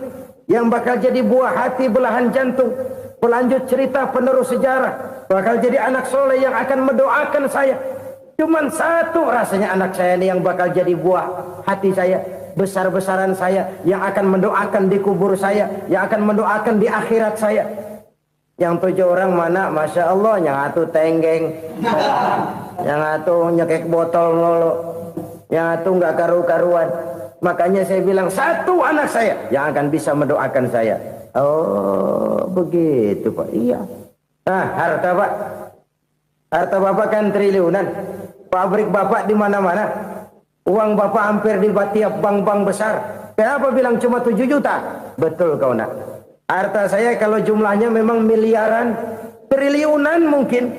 S1: Yang bakal jadi buah hati, belahan jantung. Pelanjut cerita, penerus sejarah. Bakal jadi anak soleh yang akan mendoakan saya. Cuma 1 rasanya anak saya ini yang bakal jadi buah hati saya. Besar-besaran saya. Yang akan mendoakan di kubur saya. Yang akan mendoakan di akhirat saya. Yang 7 orang mana, Masya Allah, yang atu tenggeng, yang atu nyekek botol mulu, yang atu nggak karu-karuan. Makanya saya bilang 1 anak saya yang akan bisa mendoakan saya. Oh begitu Pak. Iya. Nah harta Pak, harta bapak kan triliunan, pabrik bapak di mana-mana, uang bapak hampir di tiap bank-bank besar. Kenapa bilang cuma 7 juta? Betul kau nak. Harta saya kalau jumlahnya memang miliaran, triliunan mungkin.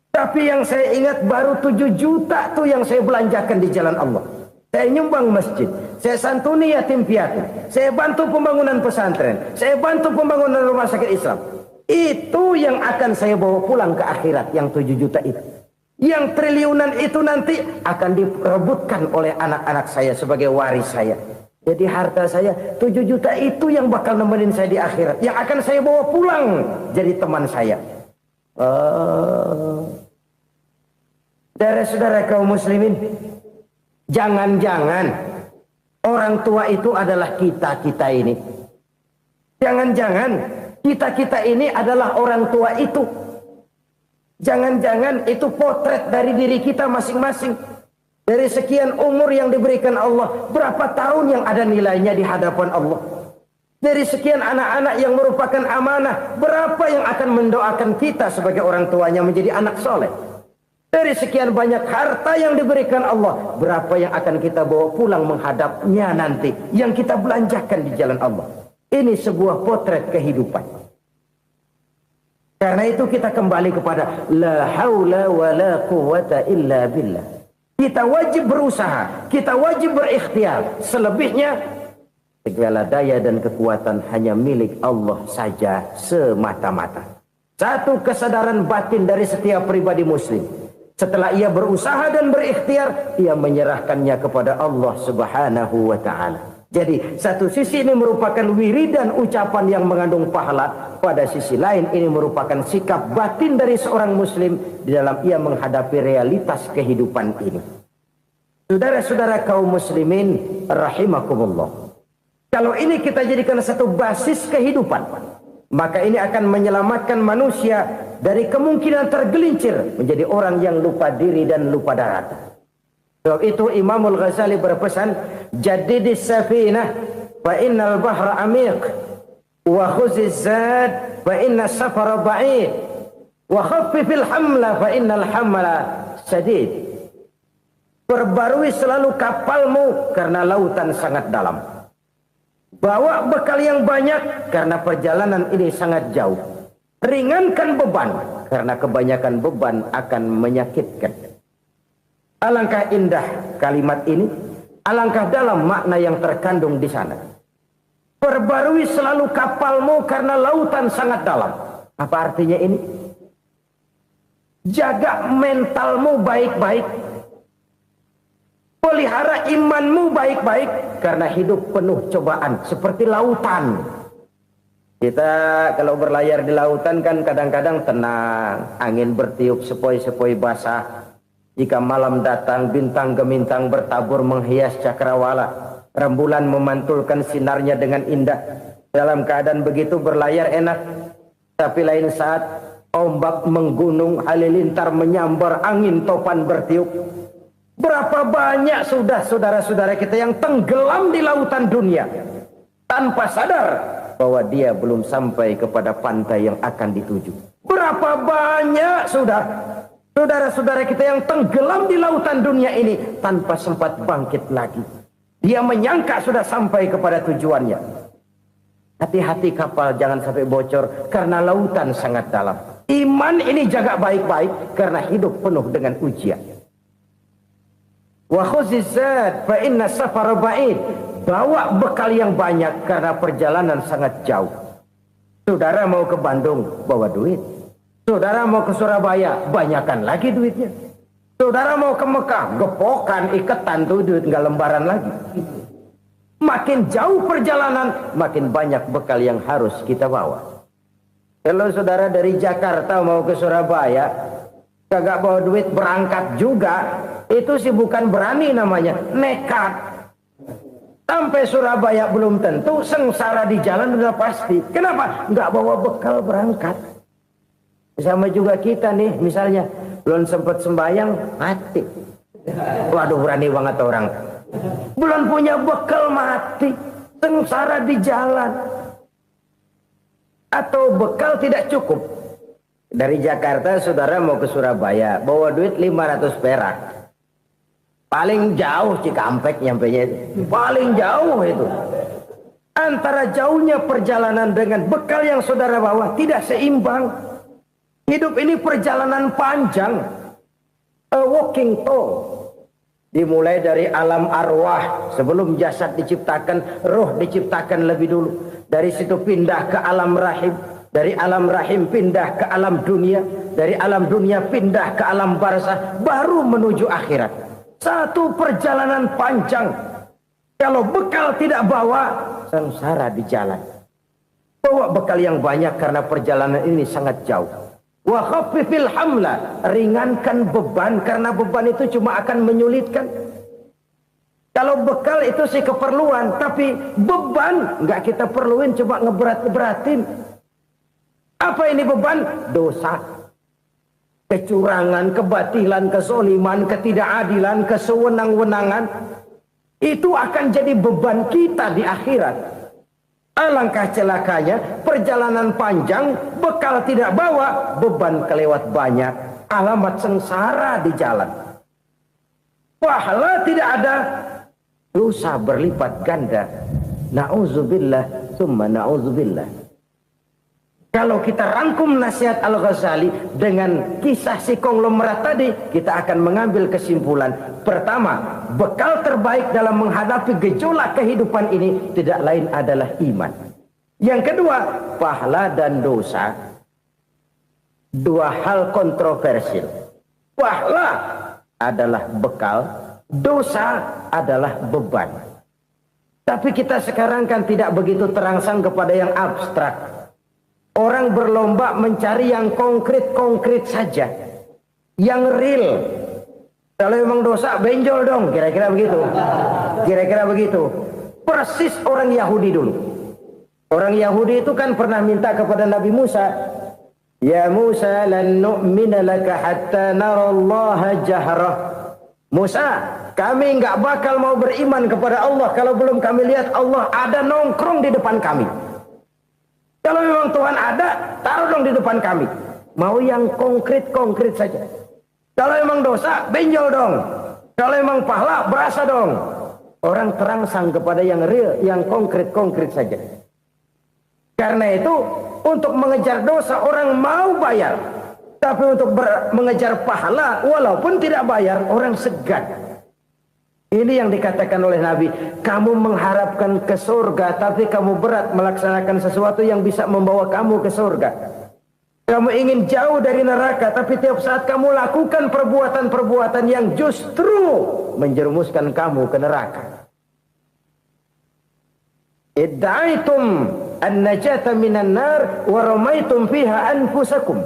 S1: Tapi yang saya ingat baru 7 juta tuh yang saya belanjakan di jalan Allah. Saya nyumbang masjid, saya santuni yatim piatu, saya bantu pembangunan pesantren, saya bantu pembangunan rumah sakit Islam. Itu yang akan saya bawa pulang ke akhirat, yang 7 juta itu. Yang triliunan itu nanti akan diperebutkan oleh anak-anak saya sebagai waris saya. Jadi harta saya 7 juta itu yang bakal nemenin saya di akhirat. Yang akan saya bawa pulang jadi teman saya. Saudara-saudara kaum muslimin, jangan-jangan orang tua itu adalah kita-kita ini. Jangan-jangan kita-kita ini adalah orang tua itu. Jangan-jangan itu potret dari diri kita masing-masing. Dari sekian umur yang diberikan Allah, berapa tahun yang ada nilainya di hadapan Allah? Dari sekian anak-anak yang merupakan amanah, berapa yang akan mendoakan kita sebagai orang tuanya menjadi anak soleh? Dari sekian banyak harta yang diberikan Allah, berapa yang akan kita bawa pulang menghadapnya nanti, yang kita belanjakan di jalan Allah? Ini sebuah potret kehidupan. Karena itu kita kembali kepada la haula wa la quwwata illa billah. Kita wajib berusaha, kita wajib berikhtiar. Selebihnya, segala daya dan kekuatan hanya milik Allah saja semata-mata. Satu kesadaran batin dari setiap pribadi muslim. Setelah ia berusaha dan berikhtiar, ia menyerahkannya kepada Allah Subhanahu wa ta'ala. Jadi, satu sisi ini merupakan wiridan ucapan yang mengandung pahala. Pada sisi lain, ini merupakan sikap batin dari seorang muslim di dalam ia menghadapi realitas kehidupan ini. Saudara-saudara kaum muslimin, rahimakumullah. Kalau ini kita jadikan satu basis kehidupan, maka ini akan menyelamatkan manusia dari kemungkinan tergelincir menjadi orang yang lupa diri dan lupa darat. Sebab itu Imamul Ghazali berpesan, Jadidis safinah fa innal bahra amiq wa khuziz zad fa inna safara ba'id wa khaffifil hamla fa innal hamla sadid. Perbarui selalu kapalmu karena lautan sangat dalam. Bawa bekal yang banyak karena perjalanan ini sangat jauh. Ringankan beban karena kebanyakan beban akan menyakitkan. Alangkah indah kalimat ini, alangkah dalam makna yang terkandung di sana. Perbarui selalu kapalmu karena lautan sangat dalam. Apa artinya ini? Jaga mentalmu baik-baik. Pelihara imanmu baik-baik karena hidup penuh cobaan seperti lautan. Kita kalau berlayar di lautan kan kadang-kadang tenang, angin bertiup sepoi-sepoi basah. Jika malam datang bintang gemintang bertabur menghias cakrawala. Rembulan memantulkan sinarnya dengan indah. Dalam keadaan begitu berlayar enak. Tapi lain saat ombak menggunung, halilintar menyambar, angin topan bertiup. Berapa banyak sudah saudara-saudara kita yang tenggelam di lautan dunia tanpa sadar bahwa dia belum sampai kepada pantai yang akan dituju. Berapa banyak sudah saudara-saudara kita yang tenggelam di lautan dunia ini tanpa sempat bangkit lagi. Dia menyangka sudah sampai kepada tujuannya. Hati-hati kapal jangan sampai bocor karena lautan sangat dalam. Iman ini jaga baik-baik karena hidup penuh dengan ujian. Wa khuzizat fa inna safara ba'id. Bawa bekal yang banyak karena perjalanan sangat jauh. Saudara mau ke Bandung, bawa duit. Saudara mau ke Surabaya, banyakan lagi duitnya. Saudara mau ke Mekah, gepokan, iketan tuh duit nggak lembaran lagi. Makin jauh perjalanan, makin banyak bekal yang harus kita bawa. Kalau saudara dari Jakarta mau ke Surabaya, kagak bawa duit berangkat juga, itu sih bukan berani namanya, nekat. Sampai Surabaya belum tentu, sengsara di jalan udah pasti. Kenapa? Nggak bawa bekal berangkat. Sama juga kita nih, misalnya belum sempat sembahyang, mati. Waduh, berani banget orang. Belum punya bekal, mati. Sengsara di jalan. Atau bekal tidak cukup. Dari Jakarta saudara mau ke Surabaya, bawa duit 500 perak. Paling jauh Cikampek nyampenya itu. Paling jauh itu. Antara jauhnya perjalanan dengan bekal yang saudara bawa tidak seimbang. Hidup ini perjalanan panjang. A walking tour. Dimulai dari alam arwah. Sebelum jasad diciptakan, roh diciptakan lebih dulu. Dari situ pindah ke alam rahim. Dari alam rahim pindah ke alam dunia. Dari alam dunia pindah ke alam barzah. Baru menuju akhirat. Satu perjalanan panjang. Kalau bekal tidak bawa, sengsara di jalan. Bawa bekal yang banyak karena perjalanan ini sangat jauh. Wa khaffifil hamla, ringankan beban karena beban itu cuma akan menyulitkan. Kalau bekal itu sih keperluan, tapi beban nggak kita perluin, cuma ngeberat-beratin. Apa ini beban? Dosa. Kecurangan, kebatilan, kezoliman, ketidakadilan, kesewenang-wenangan. Itu akan jadi beban kita di akhirat. Alangkah celakanya, perjalanan panjang, bekal tidak bawa, beban kelewat banyak. Alamat sengsara di jalan. Pahala tidak ada, dosa berlipat ganda. Na'udzubillah, summa na'udzubillah. Kalau kita rangkum nasihat Al-Ghazali dengan kisah si konglomerat tadi, kita akan mengambil kesimpulan. Pertama, bekal terbaik dalam menghadapi gejolak kehidupan ini tidak lain adalah iman. Yang kedua, pahala dan dosa. Dua hal kontroversial. Pahala adalah bekal, dosa adalah beban. Tapi kita sekarang kan tidak begitu terangsang kepada yang abstrak. Orang berlomba mencari yang konkret-konkret saja. Yang real. Kalau memang dosa, benjol dong. Kira-kira begitu. Kira-kira begitu. Persis orang Yahudi dulu. Orang Yahudi itu kan pernah minta kepada Nabi Musa. Ya Musa, lan nu'mina laka hatta narallaha jahrah. Musa, kami nggak bakal mau beriman kepada Allah kalau belum kami lihat Allah ada nongkrong di depan kami. Kalau memang Tuhan ada, taruh dong di depan kami. Mau yang konkret-konkret saja. Kalau memang dosa, benjol dong. Kalau memang pahala, berasa dong. Orang terangsang kepada yang real, yang konkret-konkret saja. Karena itu, untuk mengejar dosa, orang mau bayar. Tapi untuk mengejar pahala, walaupun tidak bayar, orang segan. Ini yang dikatakan oleh Nabi, kamu mengharapkan ke surga, tapi kamu berat melaksanakan sesuatu yang bisa membawa kamu ke surga. Kamu ingin jauh dari neraka, tapi tiap saat kamu lakukan perbuatan-perbuatan yang justru menjerumuskan kamu ke neraka. Idda'aitum an-najata minan nar wa ramaitum fiha anfusakum.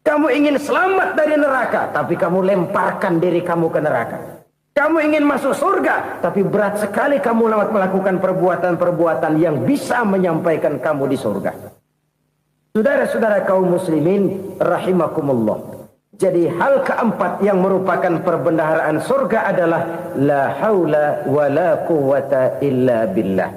S1: Kamu ingin selamat dari neraka, tapi kamu lemparkan diri kamu ke neraka. Kamu ingin masuk surga, tapi berat sekali kamu melakukan perbuatan-perbuatan yang bisa menyampaikan kamu di surga. Saudara-saudara kaum muslimin rahimakumullah. Jadi hal keempat yang merupakan perbendaharaan surga adalah la haula wa la quwwata illa billah.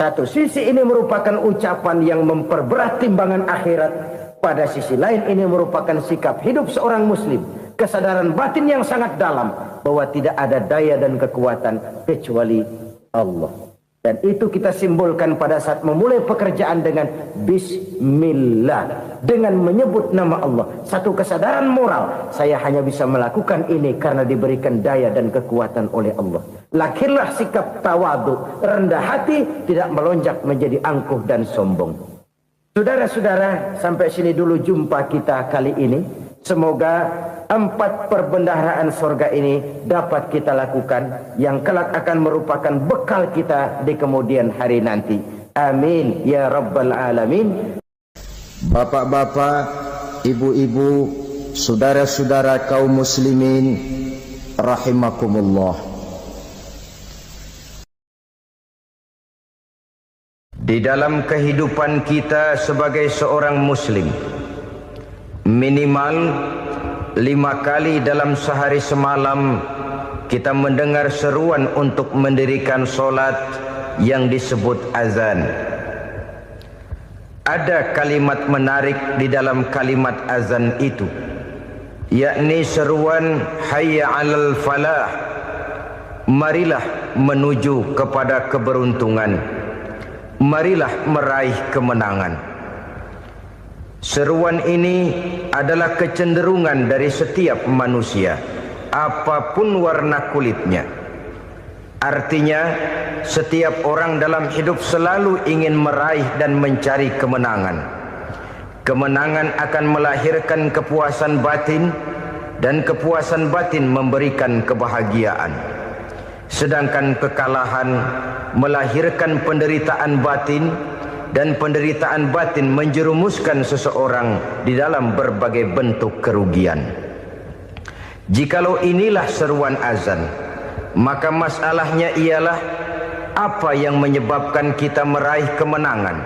S1: Satu sisi ini merupakan ucapan yang memperberat timbangan akhirat. Pada sisi lain ini merupakan sikap hidup seorang muslim. Kesadaran batin yang sangat dalam bahwa tidak ada daya dan kekuatan kecuali Allah. Dan itu kita simbolkan pada saat memulai pekerjaan dengan bismillah, dengan menyebut nama Allah. Satu kesadaran moral, saya hanya bisa melakukan ini karena diberikan daya dan kekuatan oleh Allah. Lahirlah sikap tawadu, rendah hati, tidak melonjak menjadi angkuh dan sombong. Saudara-saudara, sampai sini dulu jumpa kita kali ini. Semoga 4 perbendaharaan surga ini dapat kita lakukan, yang kelak akan merupakan bekal kita di kemudian hari nanti. Amin ya rabbal alamin. Bapak-bapak, ibu-ibu, saudara-saudara kaum muslimin rahimakumullah. Di dalam kehidupan kita sebagai seorang muslim, minimal 5 kali dalam sehari semalam kita mendengar seruan untuk mendirikan solat yang disebut azan. Ada kalimat menarik di dalam kalimat azan itu, yakni seruan hayya 'alal falah, marilah menuju kepada keberuntungan, marilah meraih kemenangan. Seruan ini adalah kecenderungan dari setiap manusia, apapun warna kulitnya. Artinya, setiap orang dalam hidup selalu ingin meraih dan mencari kemenangan. Kemenangan akan melahirkan kepuasan batin, dan kepuasan batin memberikan kebahagiaan. Sedangkan kekalahan melahirkan penderitaan batin, dan penderitaan batin menjerumuskan seseorang di dalam berbagai bentuk kerugian. Jikalau inilah seruan azan, maka masalahnya ialah apa yang menyebabkan kita meraih kemenangan.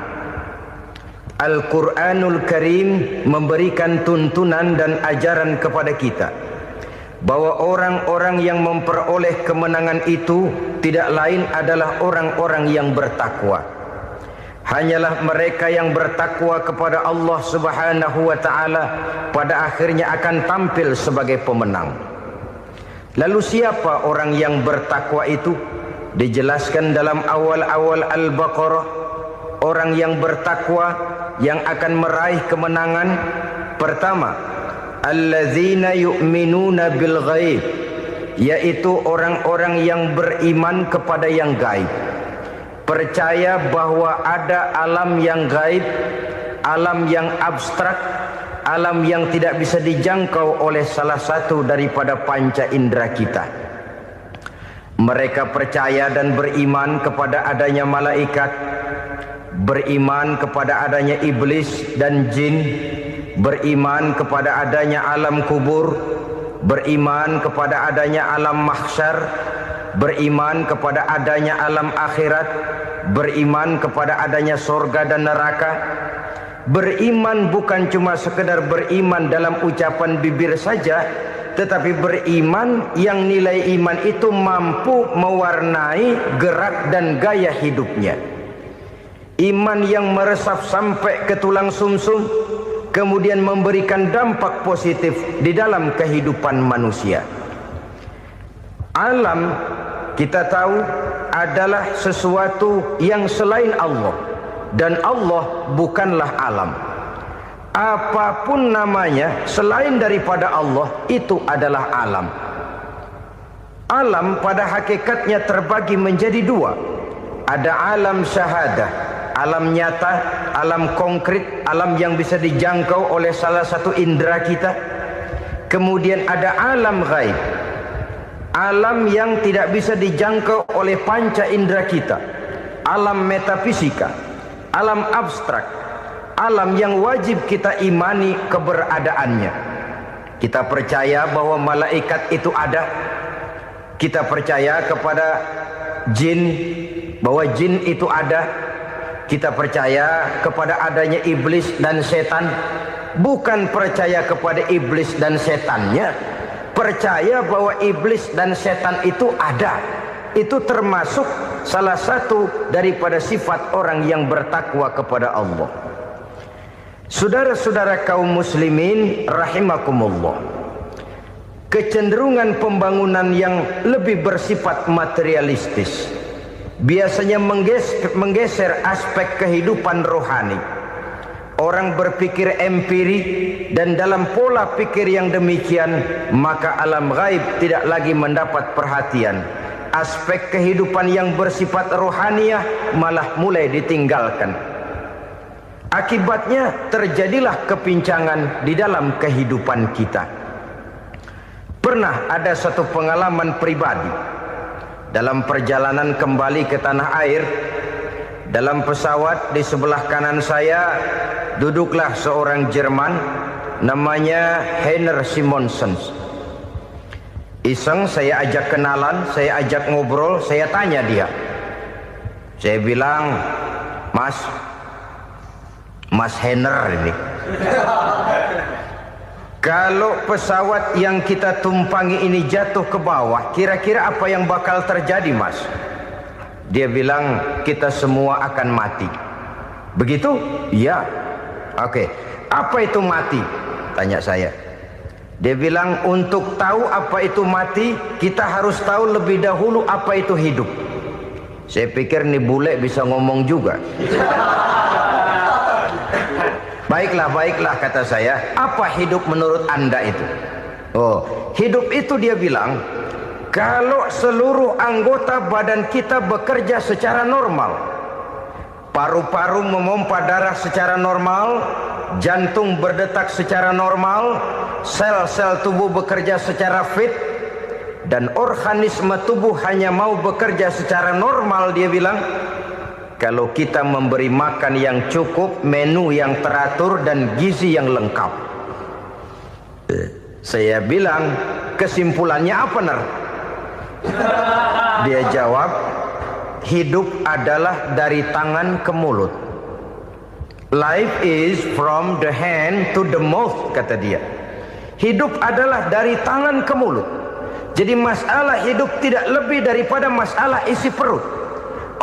S1: Al-Quranul Karim memberikan tuntunan dan ajaran kepada kita bahwa orang-orang yang memperoleh kemenangan itu tidak lain adalah orang-orang yang bertakwa. Hanyalah mereka yang bertakwa kepada Allah Subhanahu wa ta'ala pada akhirnya akan tampil sebagai pemenang. Lalu siapa orang yang bertakwa itu? Dijelaskan dalam awal-awal Al-Baqarah, orang yang bertakwa yang akan meraih kemenangan. Pertama, allazina yu'minuna bil ghaib, yaitu orang-orang yang beriman kepada yang gaib. Percaya bahwa ada alam yang gaib, alam yang abstrak, alam yang tidak bisa dijangkau oleh salah satu daripada panca indera kita. Mereka percaya dan beriman kepada adanya malaikat, beriman kepada adanya iblis dan jin, beriman kepada adanya alam kubur, beriman kepada adanya alam mahsyar, beriman kepada adanya alam akhirat, beriman kepada adanya surga dan neraka. Beriman bukan cuma sekedar beriman dalam ucapan bibir saja, tetapi beriman yang nilai iman itu mampu mewarnai gerak dan gaya hidupnya. Iman yang meresap sampai ke tulang sumsum, kemudian memberikan dampak positif di dalam kehidupan manusia. Alam, kita tahu, adalah sesuatu yang selain Allah, dan Allah bukanlah alam. Apapun namanya selain daripada Allah, itu adalah alam. Alam pada hakikatnya terbagi menjadi 2. Ada alam syahadah, alam nyata, alam konkret, alam yang bisa dijangkau oleh salah satu indera kita. Kemudian ada alam ghaib, alam yang tidak bisa dijangkau oleh panca indera kita, alam metafisika, alam abstrak, alam yang wajib kita imani keberadaannya. Kita percaya bahwa malaikat itu ada, Kita percaya kepada jin, bahwa jin itu ada. Kita percaya kepada adanya iblis dan setan. Bukan percaya kepada iblis dan setannya, percaya bahwa iblis dan setan itu ada. Itu termasuk salah satu daripada sifat orang yang bertakwa kepada Allah. Saudara-saudara kaum muslimin rahimakumullah, kecenderungan pembangunan yang lebih bersifat materialistis biasanya menggeser aspek kehidupan rohani. Orang berpikir empiri, dan dalam pola pikir yang demikian maka alam gaib tidak lagi mendapat perhatian. Aspek kehidupan yang bersifat rohaniah malah mulai ditinggalkan. Akibatnya terjadilah kepincangan di dalam kehidupan kita. Pernah ada satu pengalaman pribadi dalam perjalanan kembali ke tanah air. Dalam pesawat di sebelah kanan saya duduklah seorang Jerman namanya Heiner Simonsen. Iseng saya ajak kenalan, saya ajak ngobrol, saya tanya dia. Saya bilang, Mas Heiner ini, kalau pesawat yang kita tumpangi ini jatuh ke bawah, kira-kira apa yang bakal terjadi, Mas? Dia bilang, kita semua akan mati. Begitu? Iya. Oke. Apa itu mati? Tanya saya. Dia bilang, untuk tahu apa itu mati, kita harus tahu lebih dahulu apa itu hidup. Saya pikir nih bule bisa ngomong juga. Baiklah kata saya. Apa hidup menurut Anda itu? Oh, hidup itu dia bilang, kalau seluruh anggota badan kita bekerja secara normal, paru-paru memompa darah secara normal, jantung berdetak secara normal, sel-sel tubuh bekerja secara fit, dan organisme tubuh hanya mau bekerja secara normal, dia bilang, kalau kita memberi makan yang cukup, menu yang teratur, dan gizi yang lengkap. Saya bilang, kesimpulannya apa, Ner? Dia jawab, hidup adalah dari tangan ke mulut. Life is from the hand to the mouth, kata dia. Hidup adalah dari tangan ke mulut. Jadi masalah hidup tidak lebih daripada masalah isi perut.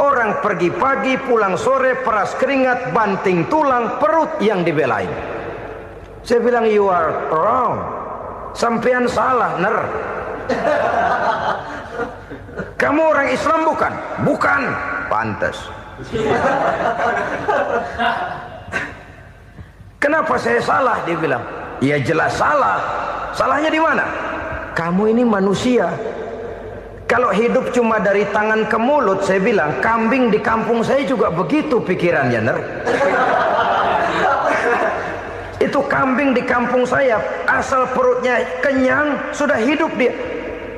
S1: Orang pergi pagi, pulang sore, peras keringat, banting tulang, perut yang dibelain. Saya bilang, you are wrong. Sampean salah, Ner. Kamu orang Islam bukan? Bukan. Pantas. Kenapa saya salah? Dia bilang, ya jelas salah. Salahnya di mana? Kamu ini manusia. Kalau hidup cuma dari tangan ke mulut, saya bilang, kambing di kampung saya juga begitu pikirannya, Ner. Itu kambing di kampung saya, asal perutnya kenyang, sudah hidup dia.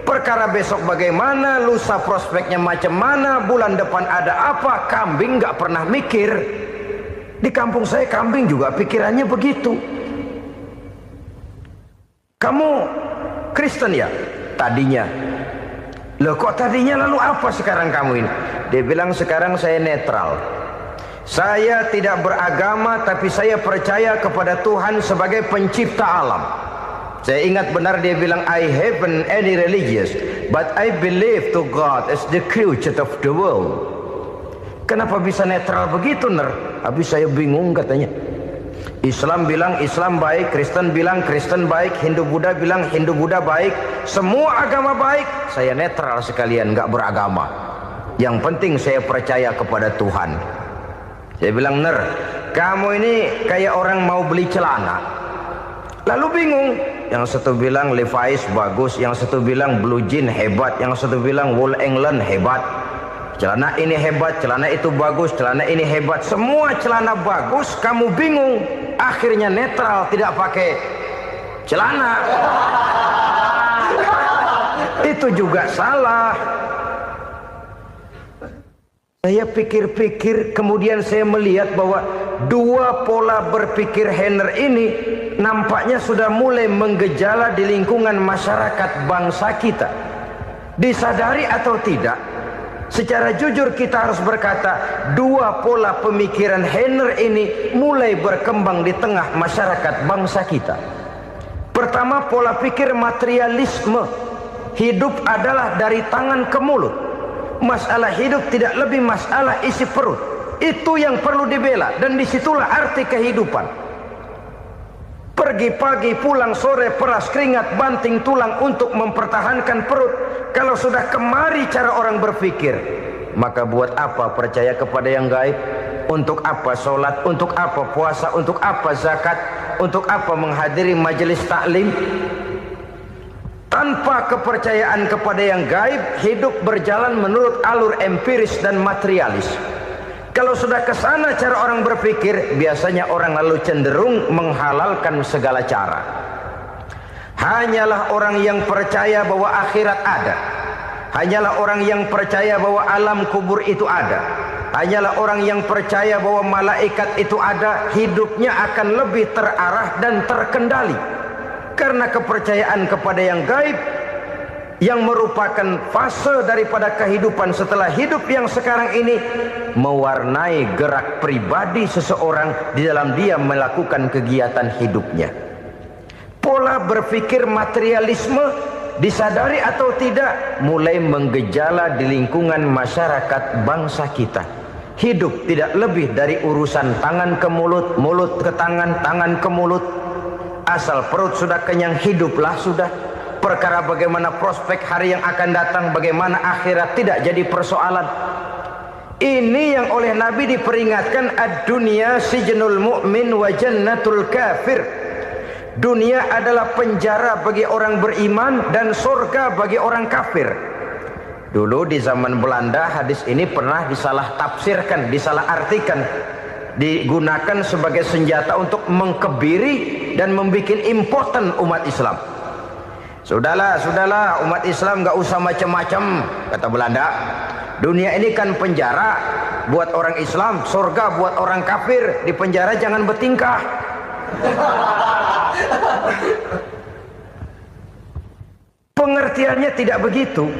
S1: Perkara besok bagaimana, lusa prospeknya macam mana, bulan depan ada apa, kambing nggak pernah mikir. Di kampung saya kambing juga pikirannya begitu. Kamu Kristen ya? Tadinya. Loh kok tadinya, lalu apa sekarang kamu ini? Dia bilang, sekarang saya netral. Saya tidak beragama, tapi saya percaya kepada Tuhan sebagai pencipta alam. Saya ingat benar dia bilang, I haven't any religious, but I believe to God as the creator of the world. Kenapa bisa netral begitu, Ner? Habis saya bingung katanya. Islam bilang Islam baik, Kristen bilang Kristen baik, Hindu Buddha bilang Hindu Buddha baik, semua agama baik. Saya netral sekalian, nggak beragama. Yang penting saya percaya kepada Tuhan. Saya bilang, Ner, kamu ini kayak orang mau beli celana, lalu bingung. Yang satu bilang Levi's bagus, yang satu bilang Blue Jean hebat, yang satu bilang Wool England hebat. Celana ini hebat, celana itu bagus, celana ini hebat. Semua celana bagus, kamu bingung. Akhirnya netral, tidak pakai celana. Itu juga salah. Saya pikir-pikir, kemudian saya melihat bahwa dua pola berpikir Heiner ini nampaknya sudah mulai menggejala di lingkungan masyarakat bangsa kita. Disadari atau tidak, secara jujur kita harus berkata, dua pola pemikiran Heiner ini mulai berkembang di tengah masyarakat bangsa kita. Pertama, pola pikir materialisme. Hidup adalah dari tangan ke mulut. Masalah hidup tidak lebih masalah isi perut. Itu yang perlu dibela, dan disitulah arti kehidupan. Pergi pagi, pulang sore, peras keringat, banting tulang untuk mempertahankan perut. Kalau sudah kemari cara orang berpikir, maka buat apa percaya kepada yang gaib? Untuk apa sholat? Untuk apa puasa? Untuk apa zakat? Untuk apa menghadiri majelis taklim? Tanpa kepercayaan kepada yang gaib, hidup berjalan menurut alur empiris dan materialis. Kalau sudah ke sana cara orang berpikir, biasanya orang lalu cenderung menghalalkan segala cara. Hanyalah orang yang percaya bahwa akhirat ada. Hanyalah orang yang percaya bahwa alam kubur itu ada. Hanyalah orang yang percaya bahwa malaikat itu ada, hidupnya akan lebih terarah dan terkendali. Karena kepercayaan kepada yang gaib, yang merupakan fase daripada kehidupan setelah hidup yang sekarang ini, mewarnai gerak pribadi seseorang di dalam dia melakukan kegiatan hidupnya. Pola berpikir materialisme, disadari atau tidak, mulai menggejala di lingkungan masyarakat bangsa kita. Hidup tidak lebih dari urusan tangan ke mulut, mulut ke tangan, tangan ke mulut. Asal perut sudah kenyang, hiduplah sudah. Perkara bagaimana prospek hari yang akan datang, bagaimana akhirat, tidak jadi persoalan. Ini yang oleh Nabi diperingatkan, ad-dunya sijnul mu'min wa jannatul kafir. Dunia adalah penjara bagi orang beriman dan surga bagi orang kafir. Dulu di zaman Belanda hadis ini pernah disalah tafsirkan, disalah artikan, digunakan sebagai senjata untuk mengkebiri dan membuat impoten umat Islam. Sudahlah umat Islam gak usah macam-macam, kata Belanda. Dunia ini kan penjara buat orang Islam, surga buat orang kafir. Di penjara jangan bertingkah. Pengertiannya tidak begitu.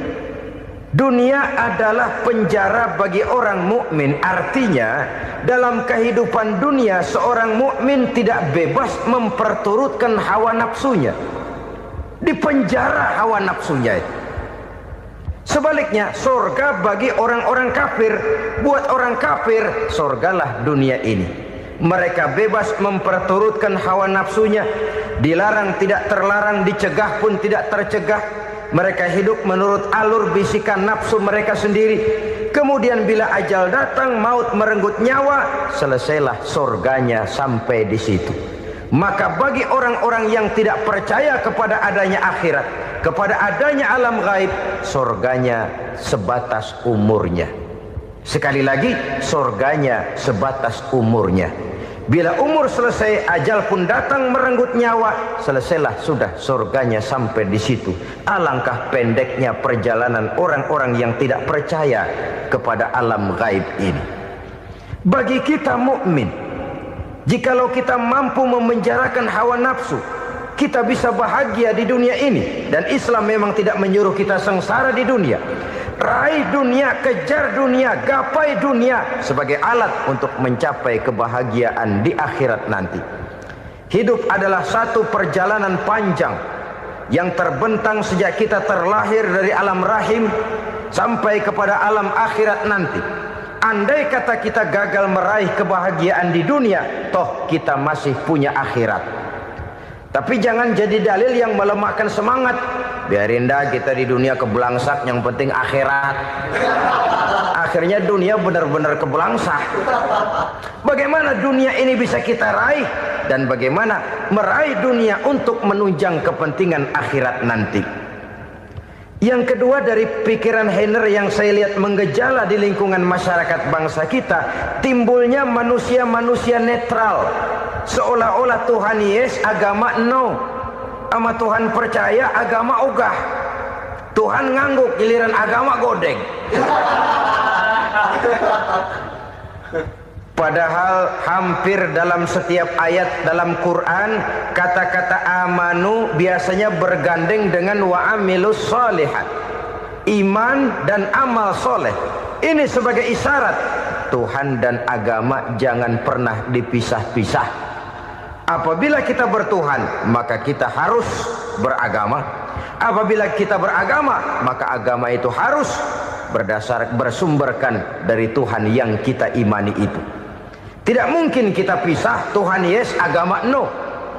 S1: Dunia adalah penjara bagi orang mukmin. Artinya dalam kehidupan dunia seorang mukmin tidak bebas memperturutkan hawa nafsunya. Di penjara hawa nafsunya. Sebaliknya, surga bagi orang-orang kafir. Buat orang kafir, surgalah dunia ini. Mereka bebas memperturutkan hawa nafsunya. Dilarang tidak terlarang, dicegah pun tidak tercegah. Mereka hidup menurut alur bisikan nafsu mereka sendiri. Kemudian bila ajal datang, maut merenggut nyawa, selesailah surganya sampai di situ. Maka bagi orang-orang yang tidak percaya kepada adanya akhirat, kepada adanya alam gaib, surganya sebatas umurnya. Sekali lagi, surganya sebatas umurnya. Bila umur selesai, ajal pun datang merenggut nyawa, selesailah sudah surganya sampai di situ. Alangkah pendeknya perjalanan orang-orang yang tidak percaya kepada alam gaib ini. Bagi kita mukmin, jikalau kita mampu memenjarakan hawa nafsu, kita bisa bahagia di dunia ini. Dan Islam memang tidak menyuruh kita sengsara di dunia. Raih dunia, kejar dunia, gapai dunia sebagai alat untuk mencapai kebahagiaan di akhirat nanti. Hidup adalah satu perjalanan panjang yang terbentang sejak kita terlahir dari alam rahim sampai kepada alam akhirat nanti. Andai kata kita gagal meraih kebahagiaan di dunia, toh kita masih punya akhirat. Tapi jangan jadi dalil yang melemahkan semangat. Biarin dah kita di dunia kebelangsak, yang penting akhirat. Akhirnya dunia benar-benar kebelangsak. Bagaimana dunia ini bisa kita raih, dan bagaimana meraih dunia untuk menunjang kepentingan akhirat nanti. Yang kedua, dari pikiran Heiner yang saya lihat menggejala di lingkungan masyarakat bangsa kita, timbulnya manusia-manusia netral. Seolah-olah Tuhan yes, agama no. Sama Tuhan percaya, agama ogah. Tuhan ngangguk, giliran agama godeng. Padahal hampir dalam setiap ayat dalam Quran, kata-kata amanu biasanya bergandeng dengan wa amilus shalihat. iman dan amal soleh. Ini sebagai isyarat Tuhan dan agama jangan pernah dipisah-pisah. Apabila kita bertuhan, maka kita harus beragama. Apabila kita beragama, maka agama itu harus bersumberkan dari Tuhan yang kita imani itu. Tidak mungkin kita pisah, Tuhan yes, agama no.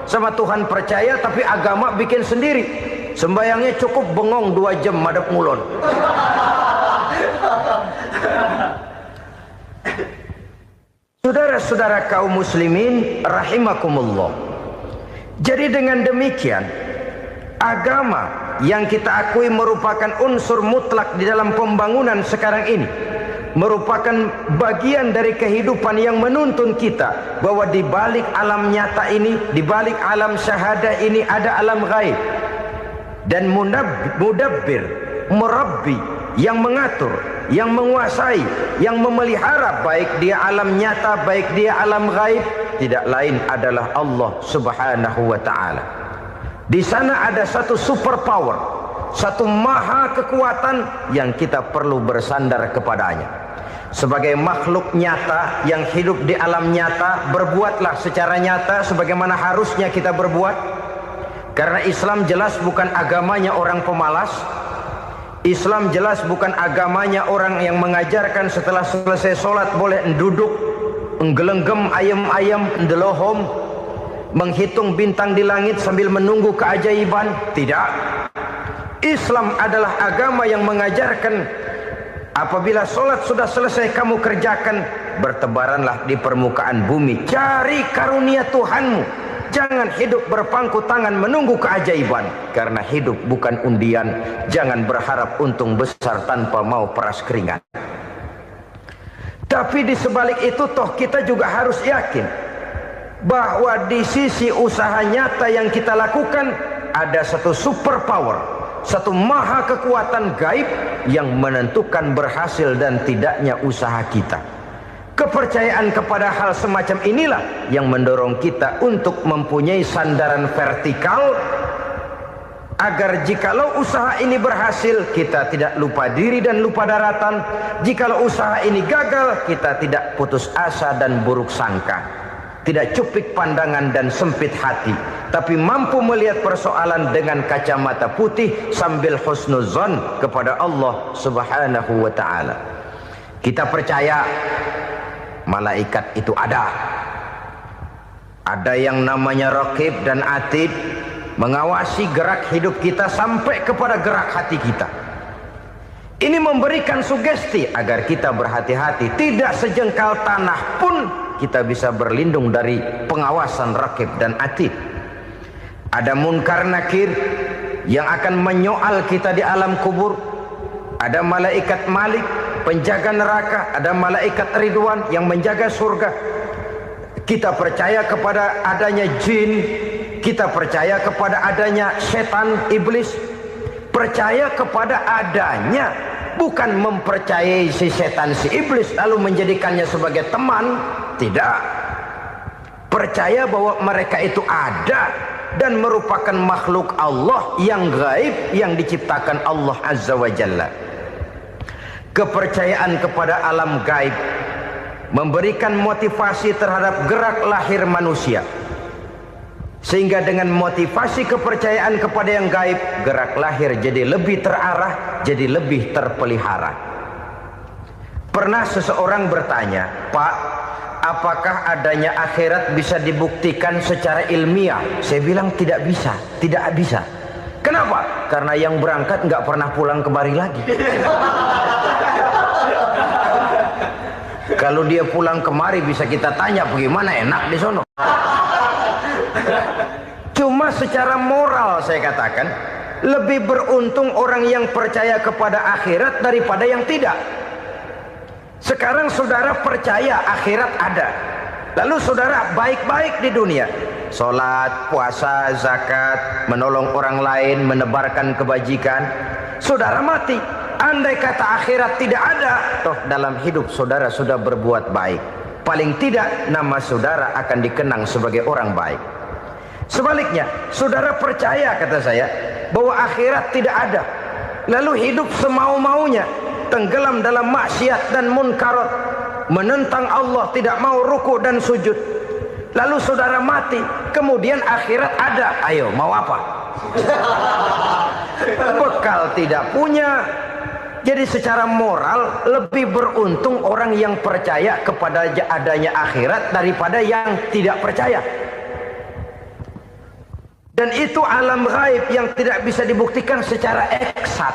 S1: Sama Tuhan percaya tapi agama bikin sendiri. Sembayangnya cukup bengong 2 jam madep ngulon. Saudara-saudara kaum muslimin rahimakumullah. Jadi dengan demikian, agama yang kita akui merupakan unsur mutlak di dalam pembangunan sekarang ini, merupakan bagian dari kehidupan yang menuntun kita bahwa di balik alam nyata ini, di balik alam syahadah ini ada alam gaib. Dan mudabbir, murabbi, yang mengatur, yang menguasai, yang memelihara baik dia alam nyata, baik dia alam gaib, tidak lain adalah Allah Subhanahu wa ta'ala. Di sana ada satu super power, satu maha kekuatan yang kita perlu bersandar kepadanya. Sebagai makhluk nyata yang hidup di alam nyata, berbuatlah secara nyata sebagaimana harusnya kita berbuat. Karena Islam jelas bukan agamanya orang pemalas. Islam jelas bukan agamanya orang yang mengajarkan setelah selesai sholat boleh duduk, nggelenggem ayam-ayam, ndelohom, menghitung bintang di langit sambil menunggu keajaiban. Tidak. Islam adalah agama yang mengajarkan apabila sholat sudah selesai kamu kerjakan, bertebaranlah di permukaan bumi, cari karunia Tuhanmu. Jangan hidup berpangku tangan menunggu keajaiban. Karena hidup bukan undian. Jangan berharap untung besar tanpa mau peras keringat. Tapi di sebalik itu toh kita juga harus yakin bahwa di sisi usaha nyata yang kita lakukan ada satu super power, satu maha kekuatan gaib yang menentukan berhasil dan tidaknya usaha kita. Kepercayaan kepada hal semacam inilah yang mendorong kita untuk mempunyai sandaran vertikal, agar jikalau usaha ini berhasil kita tidak lupa diri dan lupa daratan. Jikalau usaha ini gagal kita tidak putus asa dan buruk sangka, tidak cupik pandangan dan sempit hati, tapi mampu melihat persoalan dengan kacamata putih sambil husnuzon kepada Allah Subhanahu wa ta'ala. Kita percaya malaikat itu ada. Ada yang namanya raqib dan atid, mengawasi gerak hidup kita sampai kepada gerak hati kita. Ini memberikan sugesti agar kita berhati-hati. Tidak sejengkal tanah pun kita bisa berlindung dari pengawasan raqib dan atid. Ada munkar nakir yang akan menyoal kita di alam kubur. Ada malaikat Malik, penjaga neraka. Ada malaikat Ridwan yang menjaga surga. Kita percaya kepada adanya jin, kita percaya kepada adanya setan, iblis. Percaya kepada adanya, bukan mempercayai si setan, si iblis lalu menjadikannya sebagai teman. Tidak. Percaya bahwa mereka itu ada dan merupakan makhluk Allah yang gaib yang diciptakan Allah Azza wa Jalla. Kepercayaan kepada alam gaib memberikan motivasi terhadap gerak lahir manusia, sehingga dengan motivasi kepercayaan kepada yang gaib, gerak lahir jadi lebih terarah, jadi lebih terpelihara. Pernah seseorang bertanya, "Pak, apakah adanya akhirat bisa dibuktikan secara ilmiah?" Saya bilang tidak bisa, tidak bisa. Kenapa? Karena yang berangkat nggak pernah pulang kemari lagi. Kalau dia pulang kemari bisa kita tanya bagaimana enak di sono. Cuma secara moral saya katakan, lebih beruntung orang yang percaya kepada akhirat daripada yang tidak. Sekarang saudara percaya akhirat ada, lalu saudara baik-baik di dunia, sholat, puasa, zakat, menolong orang lain, menebarkan kebajikan. Saudara mati, andai kata akhirat tidak ada, toh dalam hidup saudara sudah berbuat baik. Paling tidak nama saudara akan dikenang sebagai orang baik. Sebaliknya, saudara percaya, kata saya, bahwa akhirat tidak ada, lalu hidup semau-maunya, tenggelam dalam maksiat dan munkarat, menentang Allah, tidak mau ruku dan sujud. Lalu saudara mati, kemudian akhirat ada, ayo mau apa? Bekal tidak punya. Jadi secara moral lebih beruntung orang yang percaya kepada adanya akhirat daripada yang tidak percaya. Dan itu alam gaib yang tidak bisa dibuktikan secara eksat.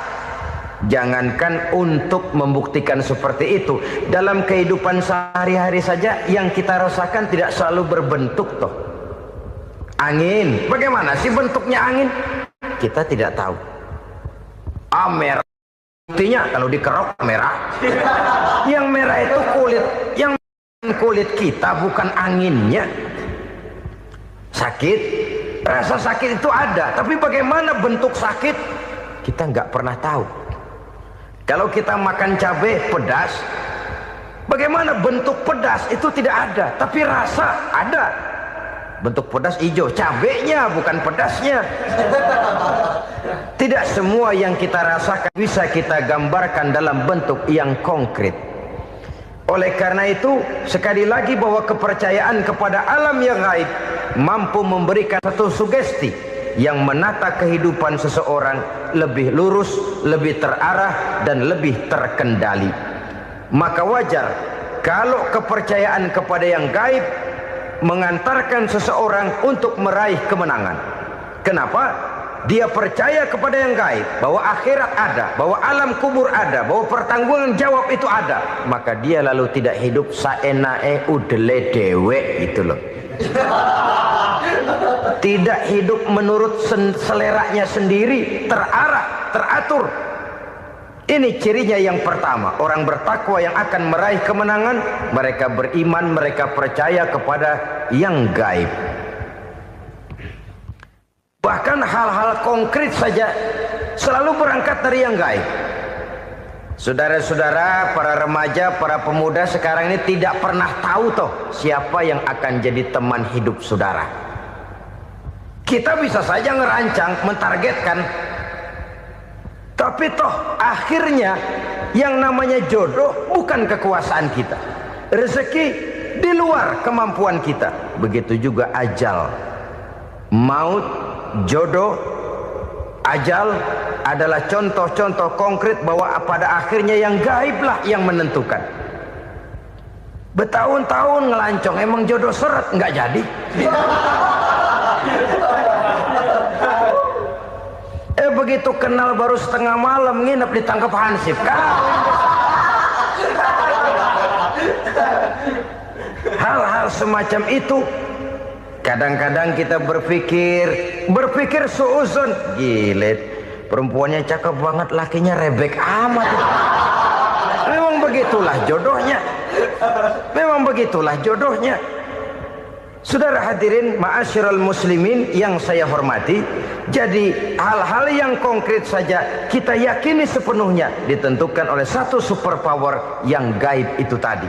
S1: Jangankan untuk membuktikan seperti itu, dalam kehidupan sehari-hari saja yang kita rasakan tidak selalu berbentuk toh. Angin, bagaimana sih bentuknya angin? Kita tidak tahu. Merah, buktinya kalau dikerok merah. Yang merah itu kulit, yang kulit kita bukan anginnya. Sakit, rasa sakit itu ada, tapi bagaimana bentuk sakit kita nggak pernah tahu. Kalau kita makan cabai pedas, bagaimana bentuk pedas itu tidak ada, tapi rasa ada. Bentuk pedas hijau, cabainya bukan pedasnya. Tidak semua yang kita rasakan bisa kita gambarkan dalam bentuk yang konkret. Oleh karena itu, sekali lagi bahwa kepercayaan kepada alam yang gaib mampu memberikan satu sugesti yang menata kehidupan seseorang lebih lurus, lebih terarah, dan lebih terkendali. Maka wajar kalau kepercayaan kepada yang gaib mengantarkan seseorang untuk meraih kemenangan. Kenapa? Dia percaya kepada yang gaib, bahwa akhirat ada, bahwa alam kubur ada, bahwa pertanggungan jawab itu ada. Maka dia lalu tidak hidup saenae udele dewe, itu loh. Tidak hidup menurut seleranya sendiri, terarah, teratur. Ini cirinya yang pertama. Orang bertakwa yang akan meraih kemenangan, mereka beriman, mereka percaya kepada yang gaib. Bahkan hal-hal konkret saja selalu berangkat dari yang gaib. Saudara-saudara, para remaja, para pemuda sekarang ini tidak pernah tahu toh siapa yang akan jadi teman hidup saudara. Kita bisa saja ngerancang, mentargetkan, tapi toh akhirnya yang namanya jodoh bukan kekuasaan kita. Rezeki di luar kemampuan kita. Begitu juga ajal. Maut, jodoh, ajal adalah contoh-contoh konkret bahwa pada akhirnya yang gaiblah yang menentukan. Bertahun-tahun ngelancong, emang jodoh seret nggak jadi. Begitu kenal baru setengah malam nginep ditangkap hansip kan. Hal-hal semacam itu kadang-kadang kita berpikir suuzon, gilet, perempuannya cakep banget, lakinya rebek amat. Memang begitulah jodohnya. Memang begitulah jodohnya. Saudara hadirin ma'asyiral muslimin yang saya hormati, jadi hal-hal yang konkret saja kita yakini sepenuhnya ditentukan oleh satu superpower yang gaib itu tadi.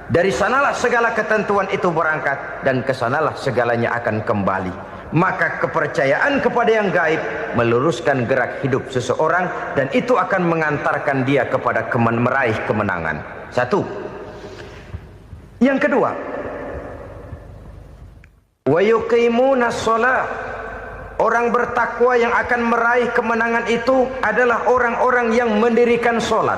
S1: Dari sanalah segala ketentuan itu berangkat dan kesanalah segalanya akan kembali. Maka kepercayaan kepada yang gaib meluruskan gerak hidup seseorang dan itu akan mengantarkan dia kepada meraih kemenangan. Satu. Yang kedua, wa yuqimuna shalah. Orang bertakwa yang akan meraih kemenangan itu adalah orang-orang yang mendirikan sholat.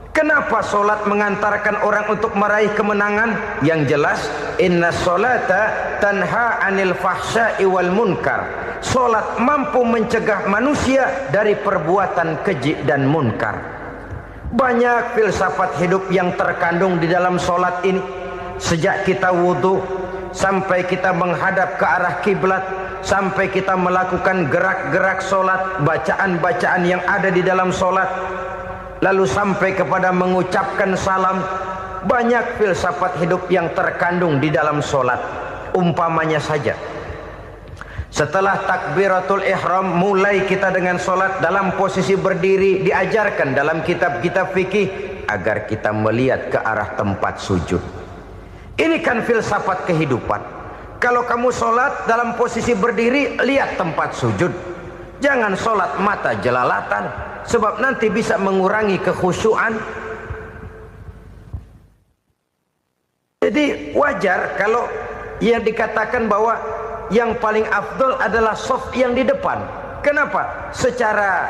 S1: Kenapa sholat mengantarkan orang untuk meraih kemenangan? Yang jelas, inna sholata tanha anil fahsya'i wal munkar. Sholat mampu mencegah manusia dari perbuatan keji dan munkar. Banyak filsafat hidup yang terkandung di dalam sholat ini. Sejak kita wudhu sampai kita menghadap ke arah kiblat, sampai kita melakukan gerak-gerak sholat, bacaan-bacaan yang ada di dalam sholat, lalu sampai kepada mengucapkan salam. Banyak filsafat hidup yang terkandung di dalam sholat. Umpamanya saja, setelah takbiratul ihram mulai kita dengan sholat dalam posisi berdiri, diajarkan dalam kitab-kitab fikih agar kita melihat ke arah tempat sujud. Ini kan filsafat kehidupan. Kalau kamu sholat dalam posisi berdiri, lihat tempat sujud. Jangan sholat mata jelalatan, sebab nanti bisa mengurangi kekhusyuan. Jadi wajar kalau yang dikatakan bahwa yang paling afdol adalah shaf yang di depan. Kenapa? Secara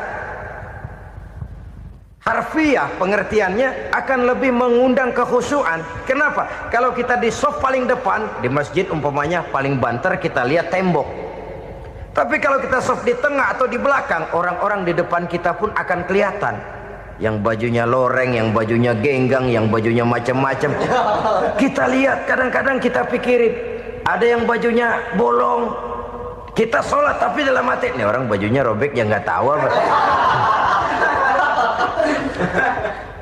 S1: harfiah pengertiannya akan lebih mengundang kekhusyuan. Kenapa? Kalau kita di shaf paling depan di masjid umpamanya paling banter kita lihat tembok. Tapi kalau kita shaf di tengah atau di belakang, orang-orang di depan kita pun akan kelihatan. Yang bajunya loreng, yang bajunya genggang, yang bajunya macam-macam. Kita lihat, kadang-kadang kita pikirin, ada yang bajunya bolong. Kita sholat tapi dalam hati, nih orang bajunya robek yang nggak tahu apa.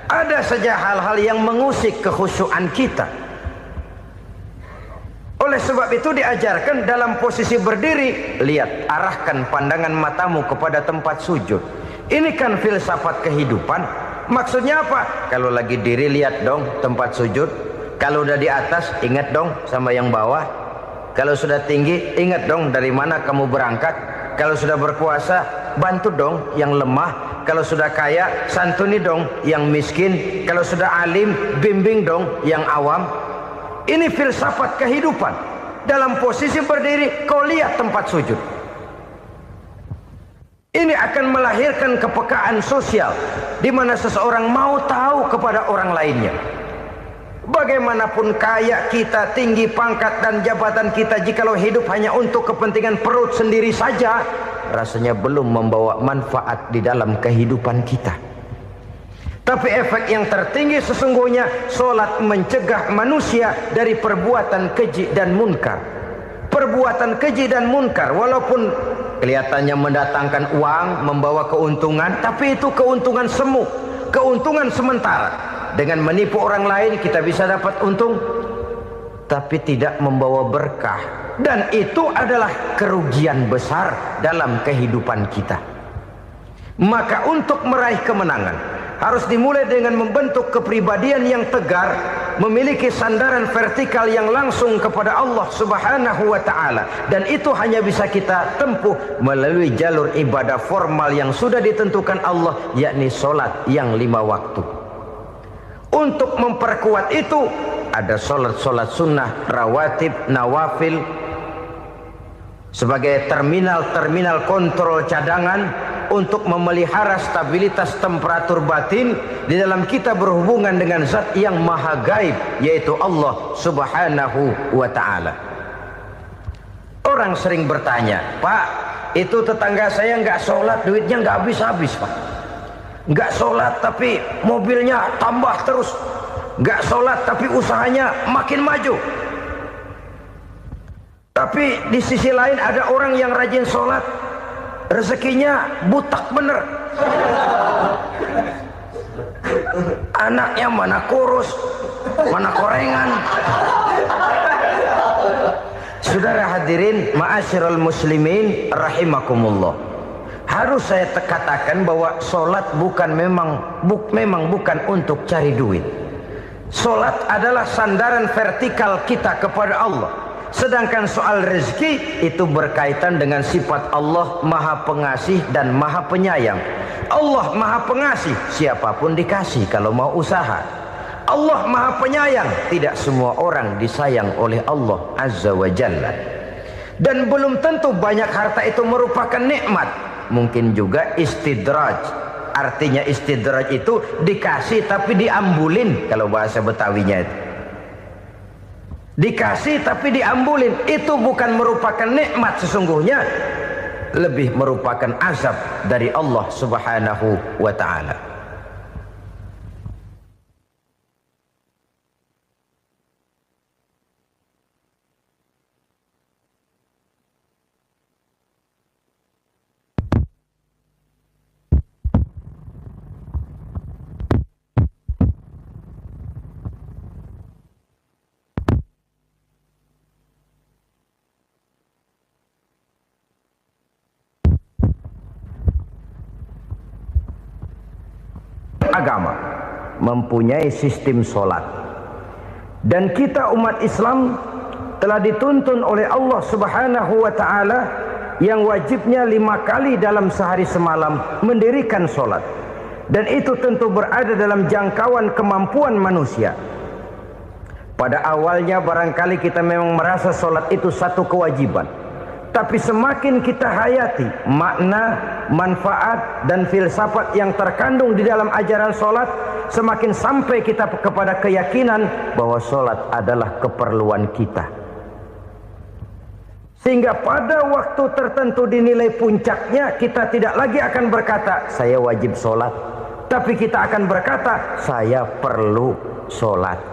S1: Ada saja hal-hal yang mengusik kekhusyuan kita. Oleh sebab itu diajarkan dalam posisi berdiri, lihat, arahkan pandangan matamu kepada tempat sujud. Ini kan filsafat kehidupan. Maksudnya apa? Kalau lagi diri lihat dong tempat sujud. Kalau udah di atas ingat dong sama yang bawah. Kalau sudah tinggi ingat dong dari mana kamu berangkat. Kalau sudah berkuasa bantu dong yang lemah. Kalau sudah kaya santuni dong yang miskin. Kalau sudah alim bimbing dong yang awam. Ini filsafat kehidupan. Dalam posisi berdiri kau lihat tempat sujud. Ini akan melahirkan kepekaan sosial di mana seseorang mau tahu kepada orang lainnya. Bagaimanapun kaya kita, tinggi pangkat dan jabatan kita, jikalau hidup hanya untuk kepentingan perut sendiri saja, rasanya belum membawa manfaat di dalam kehidupan kita. Tapi efek yang tertinggi sesungguhnya, sholat mencegah manusia dari perbuatan keji dan munkar. Perbuatan keji dan munkar walaupun kelihatannya mendatangkan uang, membawa keuntungan, tapi itu keuntungan semu, keuntungan sementara. Dengan menipu orang lain kita bisa dapat untung, tapi tidak membawa berkah. Dan itu adalah kerugian besar dalam kehidupan kita. Maka untuk meraih kemenangan harus dimulai dengan membentuk kepribadian yang tegar, memiliki sandaran vertikal yang langsung kepada Allah Subhanahu wa ta'ala. Dan itu hanya bisa kita tempuh melalui jalur ibadah formal yang sudah ditentukan Allah, yakni sholat yang 5 waktu. Untuk memperkuat itu ada sholat-sholat sunnah, rawatib, nawafil sebagai terminal-terminal kontrol cadangan untuk memelihara stabilitas temperatur batin di dalam kita berhubungan dengan zat yang maha gaib, yaitu Allah Subhanahu wa ta'ala. Orang sering bertanya, Pak, itu tetangga saya nggak sholat, duitnya nggak habis-habis, Pak. Nggak sholat tapi mobilnya tambah terus. Nggak sholat tapi usahanya makin maju. Tapi di sisi lain ada orang yang rajin sholat, rezekinya butak bener. Anaknya mana kurus, mana korengan. Saudara hadirin ma'asyiral muslimin rahimakumullah. Harus saya katakan bahwa sholat memang bukan untuk cari duit. Sholat adalah sandaran vertikal kita kepada Allah. Sedangkan soal rezeki itu berkaitan dengan sifat Allah maha pengasih dan maha penyayang. Allah maha pengasih, siapapun dikasih kalau mau usaha. Allah maha penyayang, tidak semua orang disayang oleh Allah Azza wa Jalla. Dan belum tentu banyak harta itu merupakan nikmat. Mungkin juga istidraj. Artinya istidraj itu dikasih tapi diambulin, kalau bahasa Betawinya itu. Dikasih tapi diambulin, itu bukan merupakan nikmat sesungguhnya, lebih merupakan azab dari Allah Subhanahu wa ta'ala. Agama mempunyai sistem sholat, dan kita umat Islam telah dituntun oleh Allah Subhanahu wa ta'ala yang wajibnya 5 kali dalam sehari semalam mendirikan solat, dan itu tentu berada dalam jangkauan kemampuan manusia. Pada awalnya barangkali kita memang merasa solat itu satu kewajiban, tapi semakin kita hayati makna, manfaat dan filsafat yang terkandung di dalam ajaran solat, semakin sampai kita kepada keyakinan bahwa solat adalah keperluan kita. Sehingga pada waktu tertentu dinilai puncaknya, kita tidak lagi akan berkata saya wajib solat, tapi kita akan berkata saya perlu solat.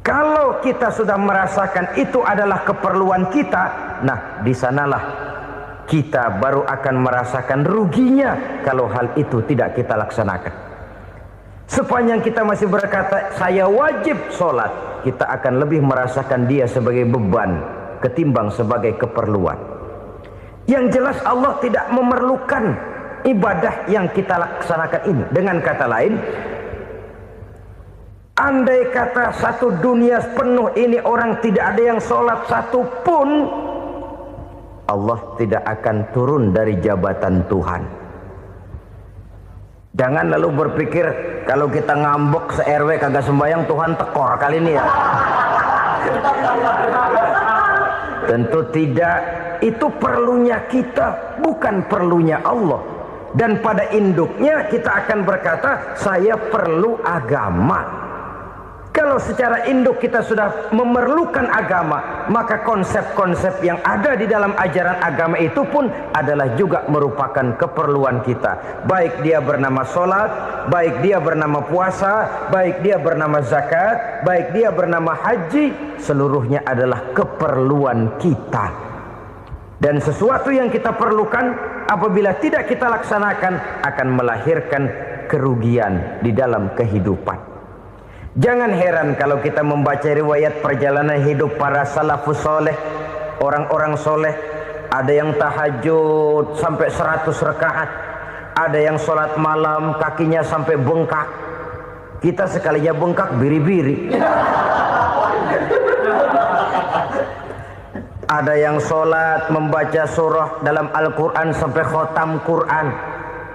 S1: Kalau kita sudah merasakan itu adalah keperluan kita, nah di sanalah kita baru akan merasakan ruginya kalau hal itu tidak kita laksanakan. Sepanjang kita masih berkata saya wajib sholat, kita akan lebih merasakan dia sebagai beban ketimbang sebagai keperluan. Yang jelas Allah tidak memerlukan ibadah yang kita laksanakan ini. Dengan kata lain, andai kata satu dunia penuh ini orang tidak ada yang sholat satu pun, Allah tidak akan turun dari jabatan Tuhan. Jangan lalu berpikir kalau kita ngambek se-RW kagak sembahyang Tuhan tekor kali ini ya. Tentu tidak. Itu perlunya kita, bukan perlunya Allah. Dan pada induknya kita akan berkata saya perlu agama. Kalau secara induk kita sudah memerlukan agama, maka konsep-konsep yang ada di dalam ajaran agama itu pun adalah juga merupakan keperluan kita. Baik dia bernama sholat, baik dia bernama puasa, baik dia bernama zakat, baik dia bernama haji, seluruhnya adalah keperluan kita. Dan sesuatu yang kita perlukan apabila tidak kita laksanakan akan melahirkan kerugian di dalam kehidupan. Jangan heran kalau kita membaca riwayat perjalanan hidup para salafus soleh, orang-orang soleh. Ada yang tahajud sampai 100 rakaat, ada yang sholat malam kakinya sampai bengkak. Kita sekalinya bengkak biri-biri. Ada yang sholat membaca surah dalam Al-Quran sampai khotam Quran.